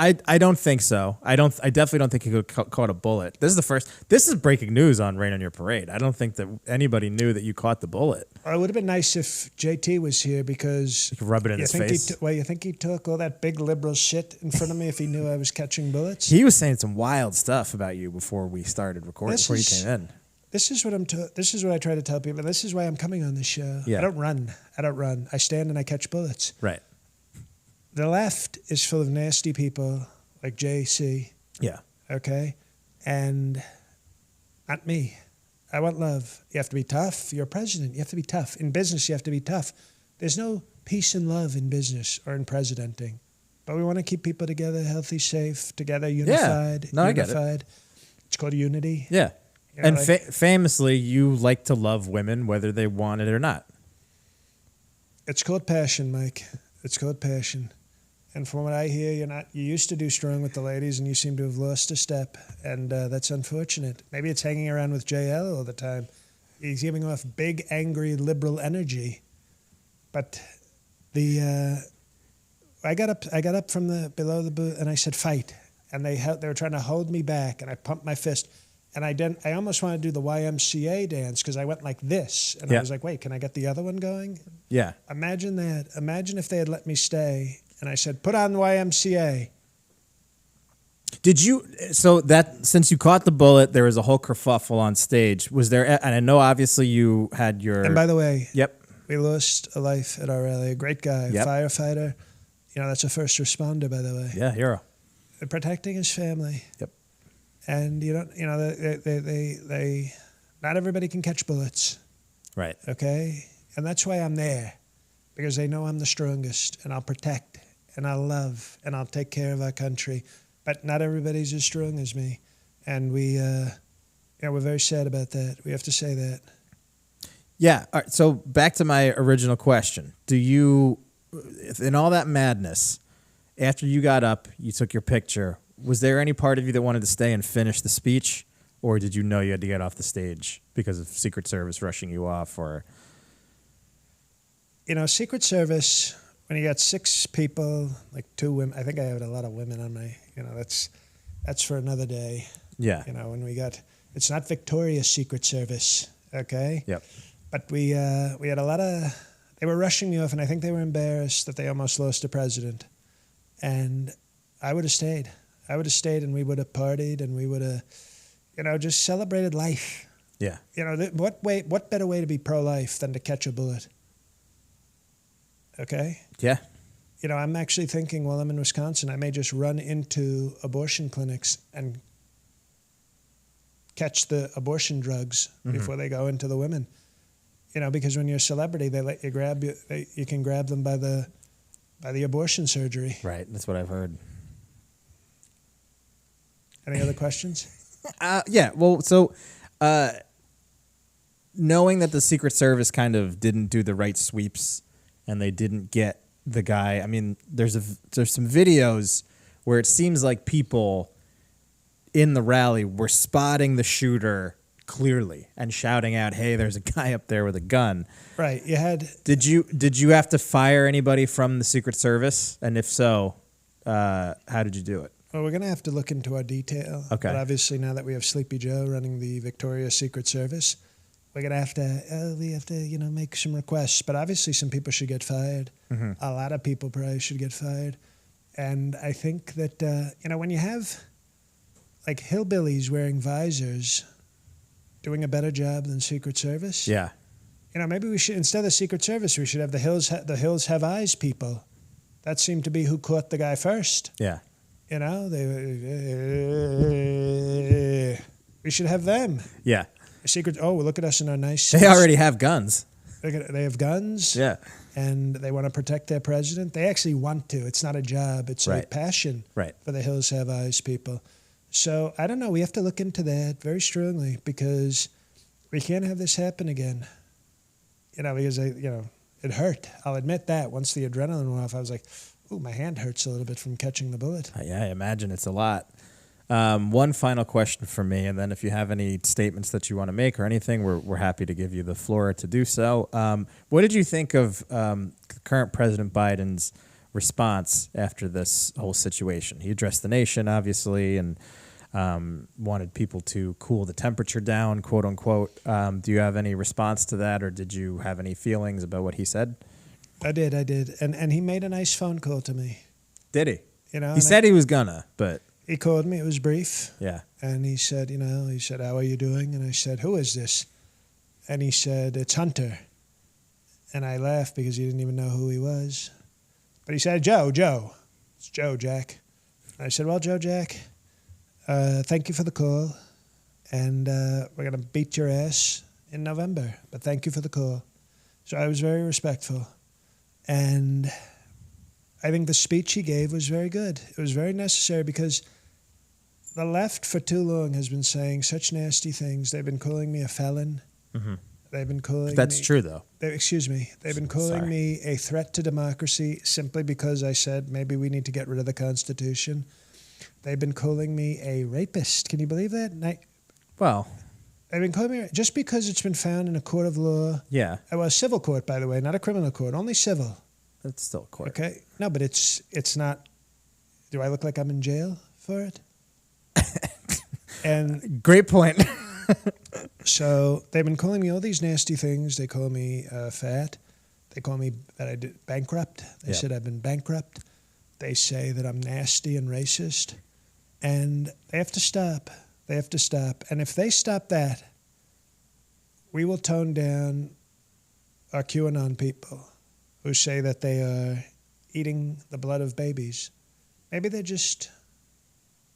S2: I don't think so. I definitely don't think he could caught a bullet. This is breaking news on Rain on Your Parade. I don't think that anybody knew that you caught the bullet.
S1: Well, it would have been nice if JT was here, because
S2: You could rub it in his face.
S1: You think he took all that big liberal shit in front of me if he knew I was catching bullets?
S2: He was saying some wild stuff about you before we started recording, before you came in.
S1: This is what This is what I try to tell people. This is why I'm coming on this show.
S2: Yeah.
S1: I don't run. I stand and I catch bullets.
S2: Right.
S1: The left is full of nasty people like JC.
S2: Yeah.
S1: Okay? And not me. I want love. You have to be tough. You're a president. You have to be tough. In business, you have to be tough. There's no peace and love in business or in presidenting. But we want to keep people together, healthy, safe, together, unified.
S2: Yeah. No, I get it.
S1: It's called unity.
S2: Yeah.
S1: You know,
S2: And famously, you like to love women whether they want it or not.
S1: It's called passion, Mike. It's called passion. And from what I hear, you used to do strong with the ladies, and you seem to have lost a step, and that's unfortunate. Maybe it's hanging around with J-L all the time. He's giving off big, angry, liberal energy. But I got up from below the booth, and I said, fight. And they were trying to hold me back, and I pumped my fist. And I almost wanted to do the YMCA dance, because I went like this. And I was like, wait, can I get the other one going?
S2: Yeah.
S1: Imagine that. Imagine if they had let me stay. And I said, put on YMCA.
S2: Did you, so that, since you caught the bullet, there was a whole kerfuffle on stage. Was there, and I know obviously you had your.
S1: And by the way,
S2: Yep.
S1: we lost a life at our rally. A great guy,
S2: Yep.
S1: firefighter. That's a first responder, by the way.
S2: Yeah, hero.
S1: Protecting his family.
S2: Yep.
S1: And they not everybody can catch bullets.
S2: Right.
S1: Okay? And that's why I'm there. Because they know I'm the strongest, and I'll protect, and I'll love, and I'll take care of our country. But not everybody's as strong as me. And we're very sad about that. We have to say that.
S2: Yeah. All right, so back to my original question. Do you, in all that madness, after you got up, you took your picture, was there any part of you that wanted to stay and finish the speech? Or did you know you had to get off the stage because of Secret Service rushing you off? Or
S1: Secret Service, when you got 6 people, like 2 women, I think I had a lot of women on my, that's for another day.
S2: Yeah.
S1: When it's not Victoria's Secret Service, okay?
S2: Yep.
S1: But we had a lot of, they were rushing me off, and I think they were embarrassed that they almost lost a president. And I would have stayed. And we would have partied, and we would have, just celebrated life.
S2: Yeah.
S1: What better way to be pro-life than to catch a bullet? Okay?
S2: Yeah.
S1: I'm actually thinking, while I'm in Wisconsin, I may just run into abortion clinics and catch the abortion drugs before they go into the women. Because when you're a celebrity, they let you you can grab them by the abortion surgery.
S2: Right. That's what I've heard.
S1: Any other questions?
S2: Yeah. Well, so knowing that the Secret Service kind of didn't do the right sweeps and they didn't get the guy. I mean, there's some videos where it seems like people in the rally were spotting the shooter clearly and shouting out, "Hey, there's a guy up there with a gun."
S1: Right. You had.
S2: Did you have to fire anybody from the Secret Service? And if so, how did you do it?
S1: Well, we're going to have to look into our detail.
S2: Okay.
S1: But obviously, now that we have Sleepy Joe running the Victoria's Secret Service, we're going to have to, make some requests. But obviously, some people should get fired.
S2: Mm-hmm.
S1: A lot of people probably should get fired. And I think that, when you have, like, hillbillies wearing visors doing a better job than Secret Service.
S2: Yeah.
S1: Maybe we should, instead of Secret Service, we should have the Hills Have Eyes people. That seemed to be who caught the guy first.
S2: Yeah.
S1: We should have them.
S2: Yeah.
S1: Look at us in our nice
S2: They already have guns.
S1: They have guns.
S2: Yeah.
S1: And they want to protect their president. They actually want to. It's not a job. It's a passion for the Hills Have Eyes people. So, I don't know. We have to look into that very strongly because we can't have this happen again. Because, It hurt. I'll admit that. Once the adrenaline went off, I was like, ooh, my hand hurts a little bit from catching the bullet.
S2: Yeah, I imagine it's a lot. One final question for me, and then if you have any statements that you want to make or anything, we're happy to give you the floor to do so. What did you think of current President Biden's response after this whole situation? He addressed the nation, obviously, and wanted people to cool the temperature down, quote unquote. Do you have any response to that, or did you have any feelings about what he said?
S1: I did. And he made a nice phone call to me.
S2: Did he?
S1: You know,
S2: he said he was gonna, but...
S1: He called me. It was brief.
S2: Yeah.
S1: And he said, how are you doing? And I said, who is this? And he said, it's Hunter. And I laughed because he didn't even know who he was. But he said, Joe. It's Joe, Jack. And I said, well, Joe, Jack, thank you for the call. And we're going to beat your ass in November. But thank you for the call. So I was very respectful. And I think the speech he gave was very good. It was very necessary because the left for too long has been saying such nasty things. They've been calling me a felon.
S2: Mm-hmm.
S1: They've been calling
S2: That's true, though.
S1: They've been calling me a threat to democracy simply because I said maybe we need to get rid of the Constitution. They've been calling me a rapist. Can you believe that?
S2: Well,
S1: they've been calling me just because it's been found in a court of law.
S2: Yeah.
S1: Well, a civil court, by the way, not a criminal court, only civil.
S2: It's still a court.
S1: Okay. No, but it's not. Do I look like I'm in jail for it? And
S2: great point.
S1: So they've been calling me all these nasty things. They call me fat. They call me that I did bankrupt. They said I've been bankrupt. They say that I'm nasty and racist. And they have to stop. They have to stop. And if they stop that, we will tone down our QAnon people who say that they are eating the blood of babies. Maybe they're just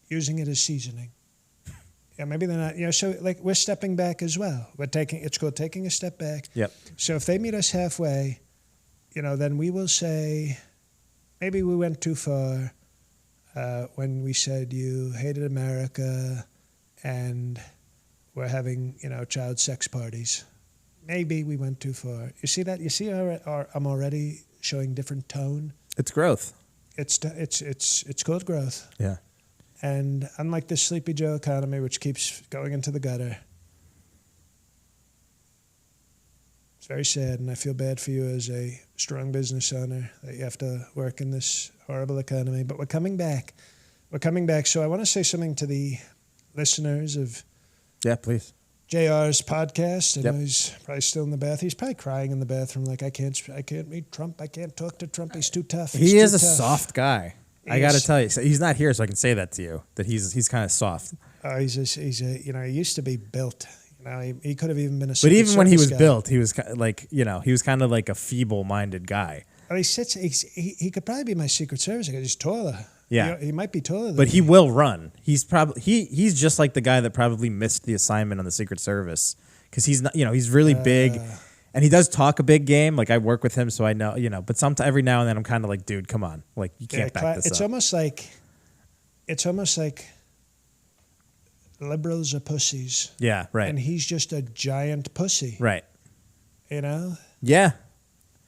S1: using it as seasoning. Yeah, maybe they're not. So like we're stepping back as well. It's called taking a step back.
S2: Yep.
S1: So if they meet us halfway, then we will say, maybe we went too far when we said you hated America and we're having, child sex parties. Maybe we went too far. You see that? You see how I'm already showing different tone?
S2: It's growth.
S1: It's called growth.
S2: Yeah.
S1: And unlike this Sleepy Joe economy, which keeps going into the gutter, it's very sad, and I feel bad for you as a strong business owner that you have to work in this horrible economy. But we're coming back. We're coming back. So I want to say something to the listeners of
S2: Please.
S1: JR's podcast. I know he's probably still in the bath. He's probably crying in the bathroom like, I can't meet Trump. I can't talk to Trump. He's too tough.
S2: He is a soft guy. I got to tell you, so he's not here, so I can say that to you. That he's kind of soft.
S1: He used to be built. He could have even been a.
S2: But even when he was
S1: guy.
S2: built, he was he was kind of like a feeble-minded guy.
S1: He could probably be my Secret Service because he's taller.
S2: Yeah,
S1: he might be taller than
S2: but
S1: me.
S2: he will run. He's probably he's just like the guy that probably missed the assignment on the Secret Service because he's not. He's really big. And he does talk a big game. Like I work with him, so I know, But sometimes every now and then, I'm kind of like, dude, come on, like you can't back this up.
S1: It's almost like liberals are pussies.
S2: Yeah, right.
S1: And he's just a giant pussy.
S2: Right. Yeah.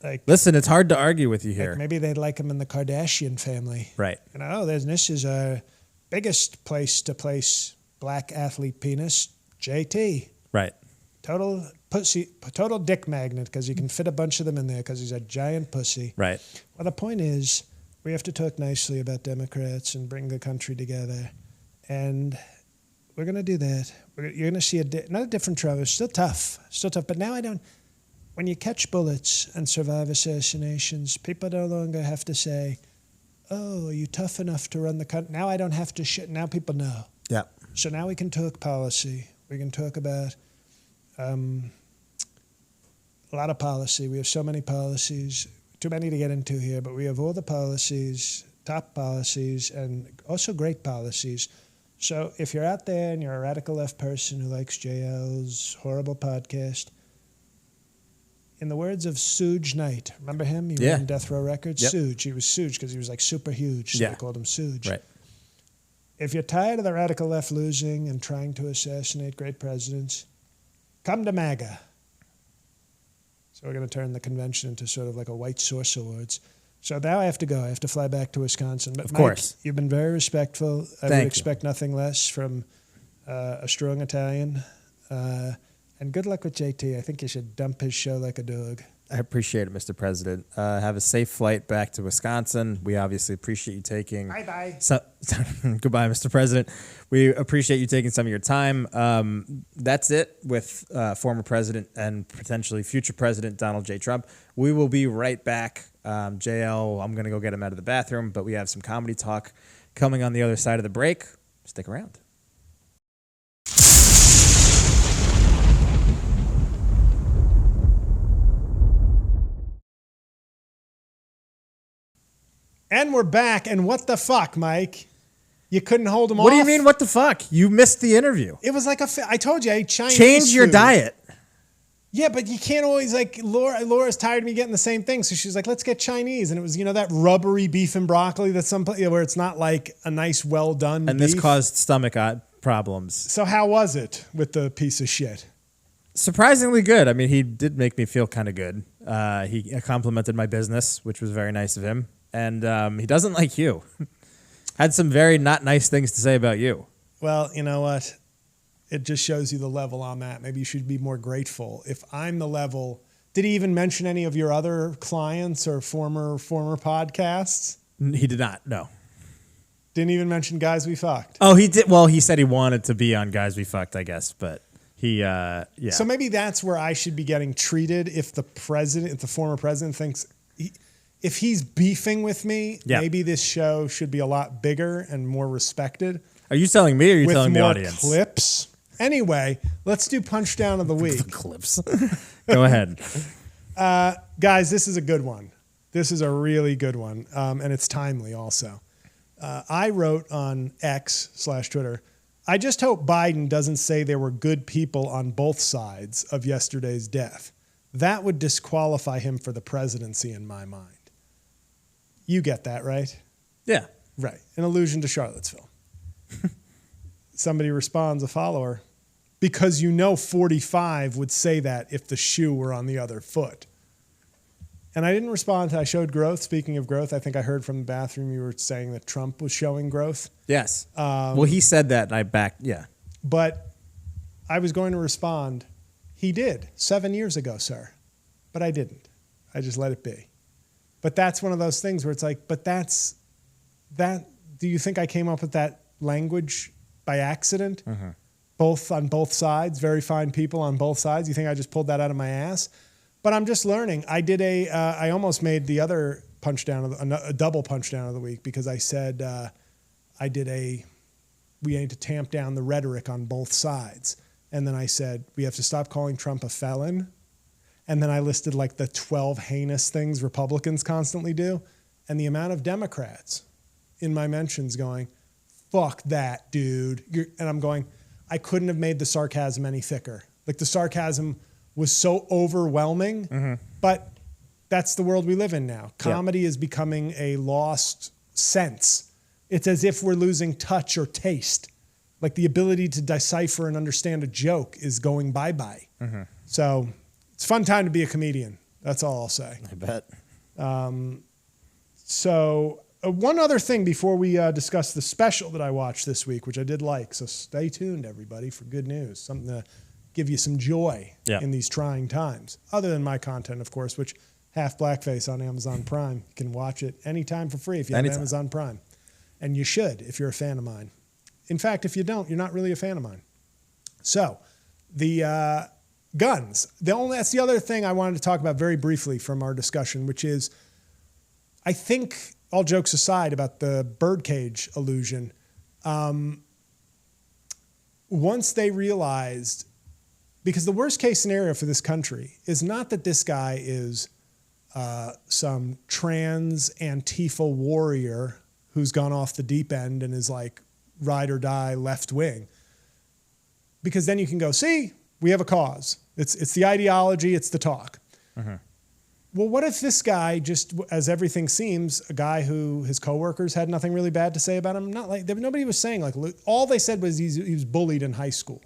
S1: Like,
S2: listen, it's hard to argue with you here.
S1: Like maybe they'd like him in the Kardashian family.
S2: Right.
S1: This is our biggest place to place black athlete penis, JT.
S2: Right.
S1: Total pussy, total dick magnet because you can fit a bunch of them in there because he's a giant pussy.
S2: Right.
S1: Well, the point is we have to talk nicely about Democrats and bring the country together. And we're going to do that. You're going to see not a different Trump. It's still tough. But now when you catch bullets and survive assassinations, people no longer have to say, oh, are you tough enough to run the country? Now I don't have to shit. Now people know.
S2: Yeah.
S1: So now we can talk policy. We can talk about a lot of policy. We have so many policies, too many to get into here, but we have all the policies, top policies, and also great policies. So if you're out there and you're a radical left person who likes J.L.'s horrible podcast, in the words of Suge Knight, remember him? He was in Death Row Records.
S2: Yep.
S1: Suge. He was Suge because he was like super huge, so they called him Suge.
S2: Right.
S1: If you're tired of the radical left losing and trying to assassinate great presidents, come to MAGA. So we're going to turn the convention into sort of like a White Source Awards. So now I have to go. I have to fly back to Wisconsin. But
S2: Of
S1: Mike,
S2: course.
S1: you've been very respectful. I
S2: Thank
S1: would
S2: you.
S1: expect nothing less from a strong Italian. And good luck with JT. I think you should dump his show like a dog.
S2: I appreciate it, Mr. President. Have a safe flight back to Wisconsin. We obviously appreciate you taking...
S1: Bye-bye.
S2: Goodbye, Mr. President. We appreciate you taking some of your time. That's it with former President and potentially future President Donald J. Trump. We will be right back. JL, I'm going to go get him out of the bathroom, but we have some comedy talk coming on the other side of the break. Stick around.
S1: And we're back. And what the fuck, Mike? You couldn't hold him off?
S2: What do you mean, what the fuck? You missed the interview.
S1: It was like I told you, I ate Chinese
S2: Change your
S1: food.
S2: diet.
S1: Yeah, but you can't always, like, Laura's tired of me getting the same thing. So she's like, let's get Chinese. And it was, that rubbery beef and broccoli that's where it's not like a nice, well done
S2: And
S1: beef.
S2: this caused stomach problems.
S1: So how was it with the piece of shit?
S2: Surprisingly good. I mean, he did make me feel kind of good. He complimented my business, which was very nice of him. And he doesn't like you. Had some very not nice things to say about you.
S1: Well, you know what? It just shows you the level I'm at. Maybe you should be more grateful. If I'm the level, did he even mention any of your other clients or former podcasts?
S2: He did not, no.
S1: Didn't even mention Guys We Fucked.
S2: Oh, he did. Well, he said he wanted to be on Guys We Fucked, I guess, but he, yeah.
S1: So maybe that's where I should be getting treated if the former president thinks, if he's beefing with me, maybe this show should be a lot bigger and more respected.
S2: Are you telling me or are you telling the
S1: with
S2: audience?
S1: more clips. Anyway, let's do Punch Down of the Week.
S2: Clips. Go ahead.
S1: Guys, this is a good one. This is a really good one, and it's timely also. I wrote on X/Twitter, I just hope Biden doesn't say there were good people on both sides of yesterday's death. That would disqualify him for the presidency in my mind. You get that, right?
S2: Yeah.
S1: Right. An allusion to Charlottesville. Somebody responds, a follower, because 45 would say that if the shoe were on the other foot. And I didn't respond. I showed growth. Speaking of growth, I think I heard from the bathroom you were saying that Trump was showing growth.
S2: Yes. Well, he said that and I backed, yeah.
S1: But I was going to respond, he did 7 years ago, sir. But I didn't. I just let it be. But that's one of those things where it's like, but that, do you think I came up with that language by accident? Mm-hmm. Both on both sides, very fine people on both sides. You think I just pulled that out of my ass? But I'm just learning. I did I almost made the other punch down, a double punch down of the week because I said we need to tamp down the rhetoric on both sides. And then I said, we have to stop calling Trump a felon. And then I listed like the 12 heinous things Republicans constantly do. And the amount of Democrats in my mentions going, fuck that, dude. And I'm going, I couldn't have made the sarcasm any thicker. Like the sarcasm was so overwhelming, but that's the world we live in now. Comedy is becoming a lost sense. It's as if we're losing touch or taste. Like the ability to decipher and understand a joke is going bye-bye. Mm-hmm. So it's a fun time to be a comedian. That's all I'll say.
S2: I bet.
S1: So one other thing before we discuss the special that I watched this week, which I did like. So stay tuned, everybody, for good news. Something to give you some joy in these trying times. Other than my content, of course, which Half Blackface on Amazon Prime. You can watch it anytime for free if you have Amazon Prime. And you should if you're a fan of mine. In fact, if you don't, you're not really a fan of mine. So the guns. That's the other thing I wanted to talk about very briefly from our discussion, which is I think, all jokes aside about the birdcage illusion, once they realized, because the worst case scenario for this country is not that this guy is some trans Antifa warrior who's gone off the deep end and is like ride or die left wing. Because then you can go, see, we have a cause. It's the ideology, it's the talk. Mm-hmm. Well, what if this guy, just as everything seems, a guy who his coworkers had nothing really bad to say about him? Not like nobody was saying like all they said was he was bullied in high school.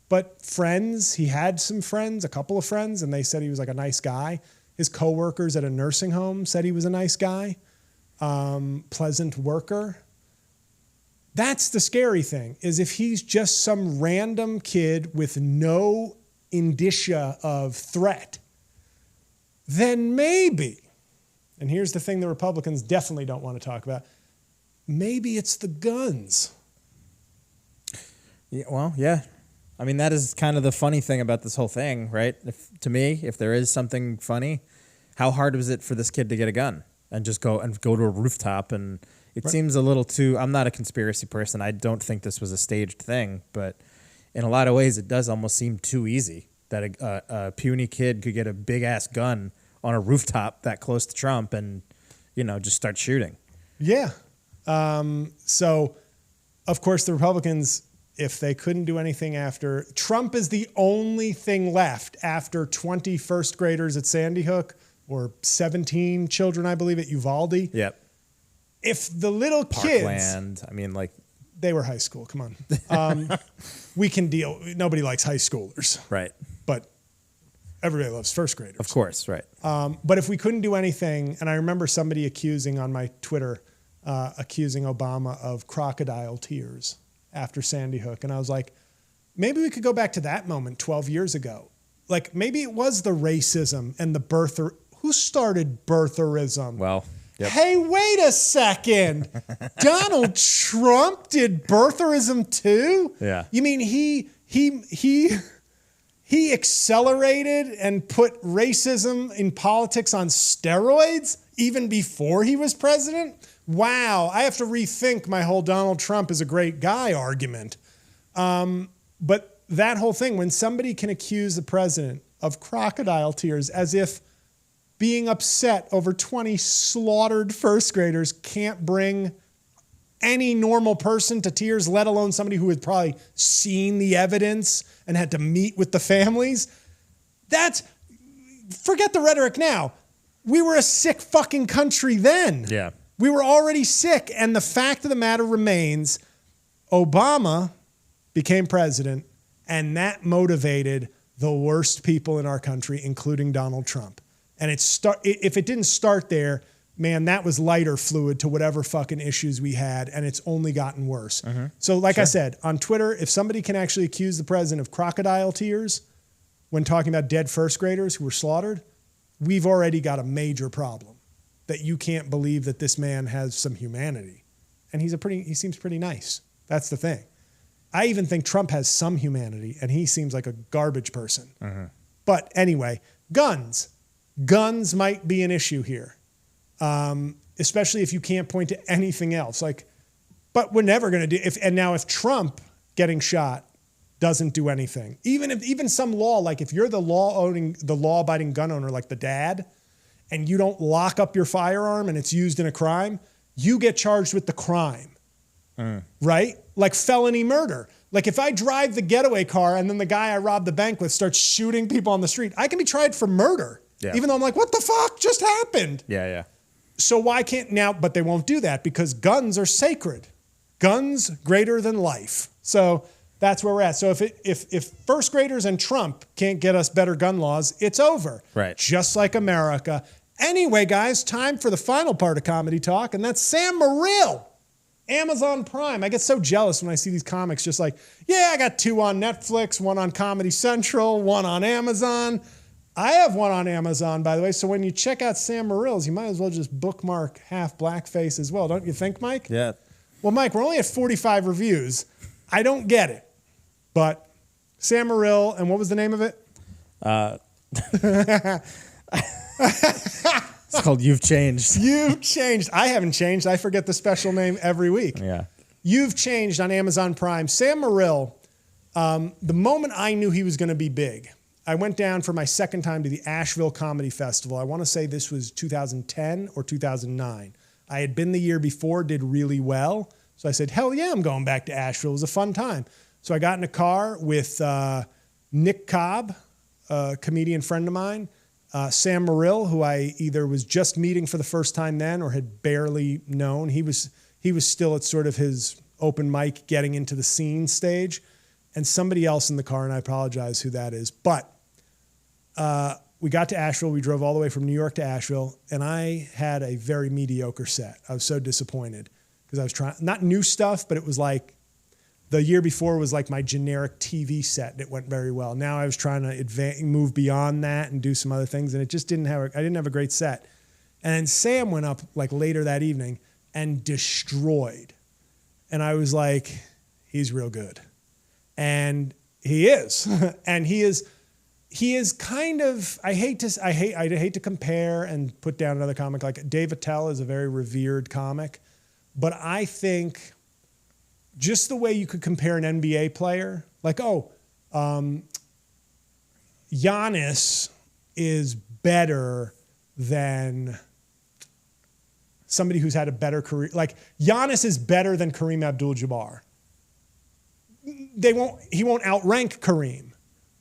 S1: But friends, he had some friends, a couple of friends, and they said he was like a nice guy. His coworkers at a nursing home said he was a nice guy, pleasant worker. That's the scary thing, is if he's just some random kid with no indicia of threat, then maybe, and here's the thing the Republicans definitely don't want to talk about, maybe it's the guns.
S2: Yeah, well, yeah. I mean, that is kind of the funny thing about this whole thing, right? To me, if there is something funny, how hard was it for this kid to get a gun and just go to a rooftop? And it seems a little too, I'm not a conspiracy person. I don't think this was a staged thing, but in a lot of ways, it does almost seem too easy that a puny kid could get a big ass gun on a rooftop that close to Trump and, just start shooting.
S1: Yeah. So, of course, the Republicans, if they couldn't do anything after, Trump is the only thing left after 20 first graders at Sandy Hook or 17 children, I believe, at Uvalde.
S2: Yep.
S1: If the little
S2: Parkland,
S1: kids, they were high school. Come on. We can deal. Nobody likes high schoolers.
S2: Right.
S1: But everybody loves first graders.
S2: Of course. Right.
S1: But if we couldn't do anything, and I remember somebody accusing on my Twitter, accusing Obama of crocodile tears after Sandy Hook. And I was like, maybe we could go back to that moment 12 years ago. Like maybe it was the racism and the birther. Who started birtherism?
S2: Well, yep.
S1: Hey, wait a second. Donald Trump did birtherism too?
S2: Yeah.
S1: You mean he accelerated and put racism in politics on steroids even before he was president? Wow, I have to rethink my whole Donald Trump is a great guy argument. But that whole thing, when somebody can accuse the president of crocodile tears as if being upset over 20 slaughtered first graders can't bring any normal person to tears, let alone somebody who had probably seen the evidence and had to meet with the families. Forget the rhetoric now. We were a sick fucking country then.
S2: Yeah.
S1: We were already sick. And the fact of the matter remains, Obama became president, and that motivated the worst people in our country, including Donald Trump. And if it didn't start there, man, that was lighter fluid to whatever fucking issues we had, and it's only gotten worse. Mm-hmm. So like I said, on Twitter, if somebody can actually accuse the president of crocodile tears when talking about dead first graders who were slaughtered, we've already got a major problem. That you can't believe that this man has some humanity. And he seems pretty nice. That's the thing. I even think Trump has some humanity, and he seems like a garbage person. Mm-hmm. But anyway, guns. Guns might be an issue here. Especially if you can't point to anything else. But we're never going to do, if Trump getting shot doesn't do anything, even some law, like if you're the law-abiding gun owner, like the dad, and you don't lock up your firearm and it's used in a crime, you get charged with the crime, right? Like felony murder. Like if I drive the getaway car and then the guy I robbed the bank with starts shooting people on the street, I can be tried for murder, even though I'm like, what the fuck just happened?
S2: Yeah.
S1: So why can't now, but they won't do that because guns are sacred. Guns greater than life. So that's where we're at. So if first graders and Trump can't get us better gun laws, it's over.
S2: Right.
S1: Just like America. Anyway, guys, time for the final part of Comedy Talk, and that's Sam Morril. Amazon Prime. I get so jealous when I see these comics just like, yeah, I got 2 on Netflix, 1 on Comedy Central, 1 on Amazon. I have 1 on Amazon, by the way, so when you check out Sam Morril's, you might as well just bookmark Half Blackface as well, don't you think, Mike?
S2: Yeah.
S1: Well, Mike, we're only at 45 reviews. I don't get it. But Sam Morril, and what was the name of it?
S2: It's called You've Changed.
S1: You've Changed. I haven't changed. I forget the special name every week.
S2: Yeah.
S1: You've Changed on Amazon Prime. Sam Morril, the moment I knew he was going to be big, I went down for my second time to the Asheville Comedy Festival. I want to say this was 2010 or 2009. I had been the year before, did really well. So I said, hell yeah, I'm going back to Asheville. It was a fun time. So I got in a car with Nick Cobb, a comedian friend of mine, Sam Morril, who I either was just meeting for the first time then or had barely known. He was still at sort of his open mic getting into the scene stage. and somebody else in the car, and I apologize who that is. But we got to Asheville. We drove all the way from New York to Asheville, and I had a very mediocre set. I was so disappointed because I was trying, not new stuff, but it was like the year before was like my generic TV set, and it went very well. Now I was trying to move beyond that and do some other things, and it just didn't have, I didn't have a great set. And Sam went up like later that evening and destroyed. And I was like, he's real good. And he is. And he is kind of, I hate to compare and put down another comic. Like Dave Attell is a very revered comic, but I think just the way you could compare an NBA player, like, Giannis is better than somebody who's had a better career. Like Giannis is better than Kareem Abdul-Jabbar. He won't outrank Kareem,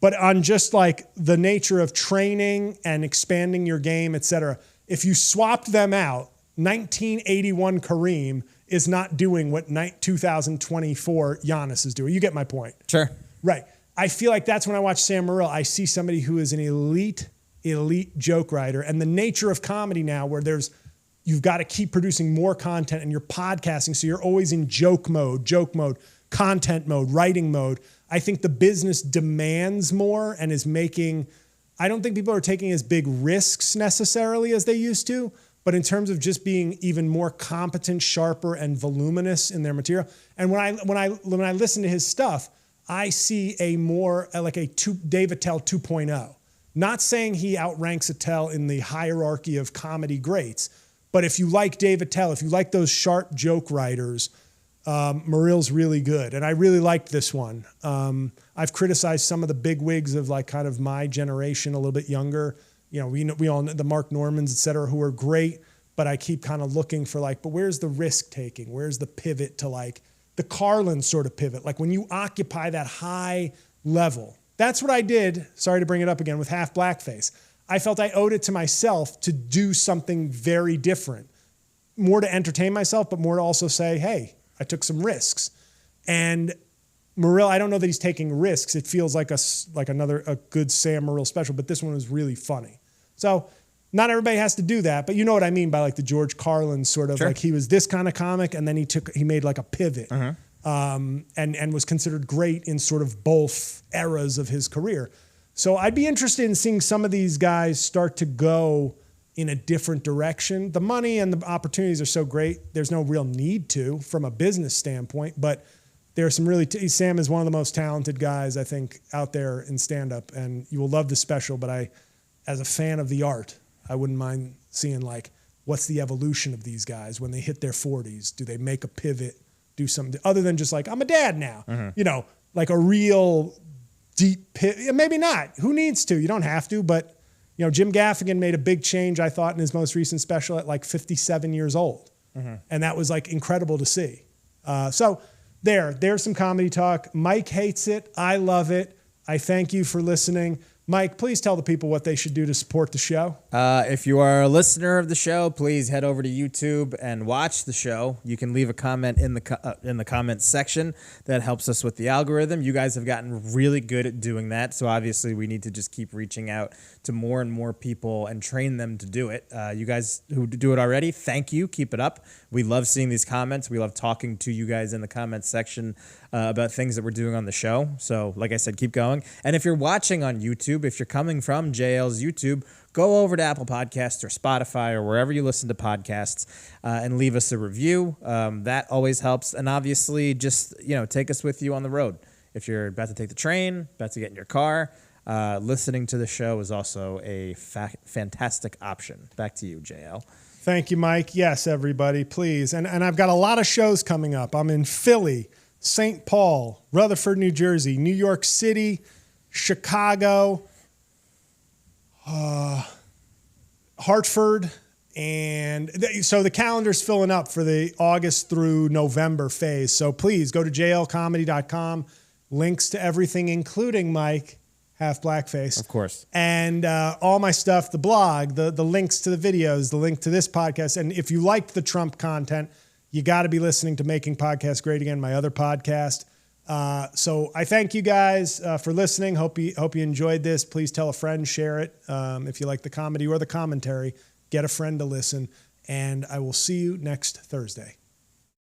S1: but on just like the nature of training and expanding your game, et cetera, if you swapped them out, 1981 Kareem is not doing what 2024 Giannis is doing. You get my point.
S2: Sure.
S1: Right. I feel like that's when I watch Sam Morril, I see somebody who is an elite joke writer, and the nature of comedy now where you've got to keep producing more content and you're podcasting. So you're always in joke mode, content mode, writing mode. I think the business demands more and is making, I don't think people are taking as big risks necessarily as they used to, but in terms of just being even more competent, sharper, and voluminous in their material. And when I listen to his stuff, I see a more like Dave Attell 2.0. Not saying he outranks Attell in the hierarchy of comedy greats, but if you like Dave Attell, if you like those sharp joke writers, Morril's really good. And I really liked this one. I've criticized some of the big wigs of like kind of my generation, a little bit younger. You know, we all know the Mark Normans, et cetera, who are great, but I keep kind of looking for like, but where's the risk taking? Where's the pivot to like the Carlin sort of pivot? Like when you occupy that high level. That's what I did, sorry to bring it up again, with Half Blackface. I felt I owed it to myself to do something very different. More to entertain myself, but more to also say, hey, I took some risks. And Morril, I don't know that he's taking risks. It feels like a good Sam Morril special, but this one was really funny. So not everybody has to do that, but you know what I mean by like the George Carlin sort of, sure. Like he was this kind of comic and then he made like a pivot, and was considered great in sort of both eras of his career. So I'd be interested in seeing some of these guys start to go in a different direction. The money and the opportunities are so great. There's no real need to from a business standpoint, but there are some really, Sam is one of the most talented guys I think out there in stand-up, and you will love the special, but as a fan of the art, I wouldn't mind seeing like, what's the evolution of these guys when they hit their 40s? Do they make a pivot, do something other than just like, I'm a dad now, you know, like a real deep pivot? Maybe not. Who needs to? You don't have to, but you know, Jim Gaffigan made a big change, I thought, in his most recent special at like 57 years old. And that was like incredible to see. So there's some comedy talk. Mike hates it. I love it. I thank you for listening. Mike, please tell the people what they should do to support the show.
S2: If you are a listener of the show, please head over to YouTube and watch the show. You can leave a comment in the comments section. That helps us with the algorithm. You guys have gotten really good at doing that, so obviously we need to just keep reaching out to more and more people and train them to do it. You guys who do it already, thank you. Keep it up. We love seeing these comments. We love talking to you guys in the comments section about things that we're doing on the show. So like I said, keep going. And if you're watching on YouTube, if you're coming from JL's YouTube, go over to Apple Podcasts or Spotify or wherever you listen to podcasts and leave us a review. That always helps. And obviously just, take us with you on the road. If you're about to take the train, about to get in your car, listening to the show is also a fantastic option. Back to you, JL.
S1: Thank you, Mike. Yes, everybody, please. And I've got a lot of shows coming up. I'm in Philly, St. Paul, Rutherford, New Jersey, New York City, Chicago, Hartford. And so the calendar's filling up for the August through November phase. So please go to jlcomedy.com. Links to everything, including Mike, Half Blackface.
S2: Of course.
S1: And all my stuff, the blog, the links to the videos, the link to this podcast. And if you liked the Trump content, you got to be listening to Making Podcasts Great Again, my other podcast. So I thank you guys for listening. Hope you enjoyed this. Please tell a friend, share it. If you like the comedy or the commentary, get a friend to listen. And I will see you next Thursday.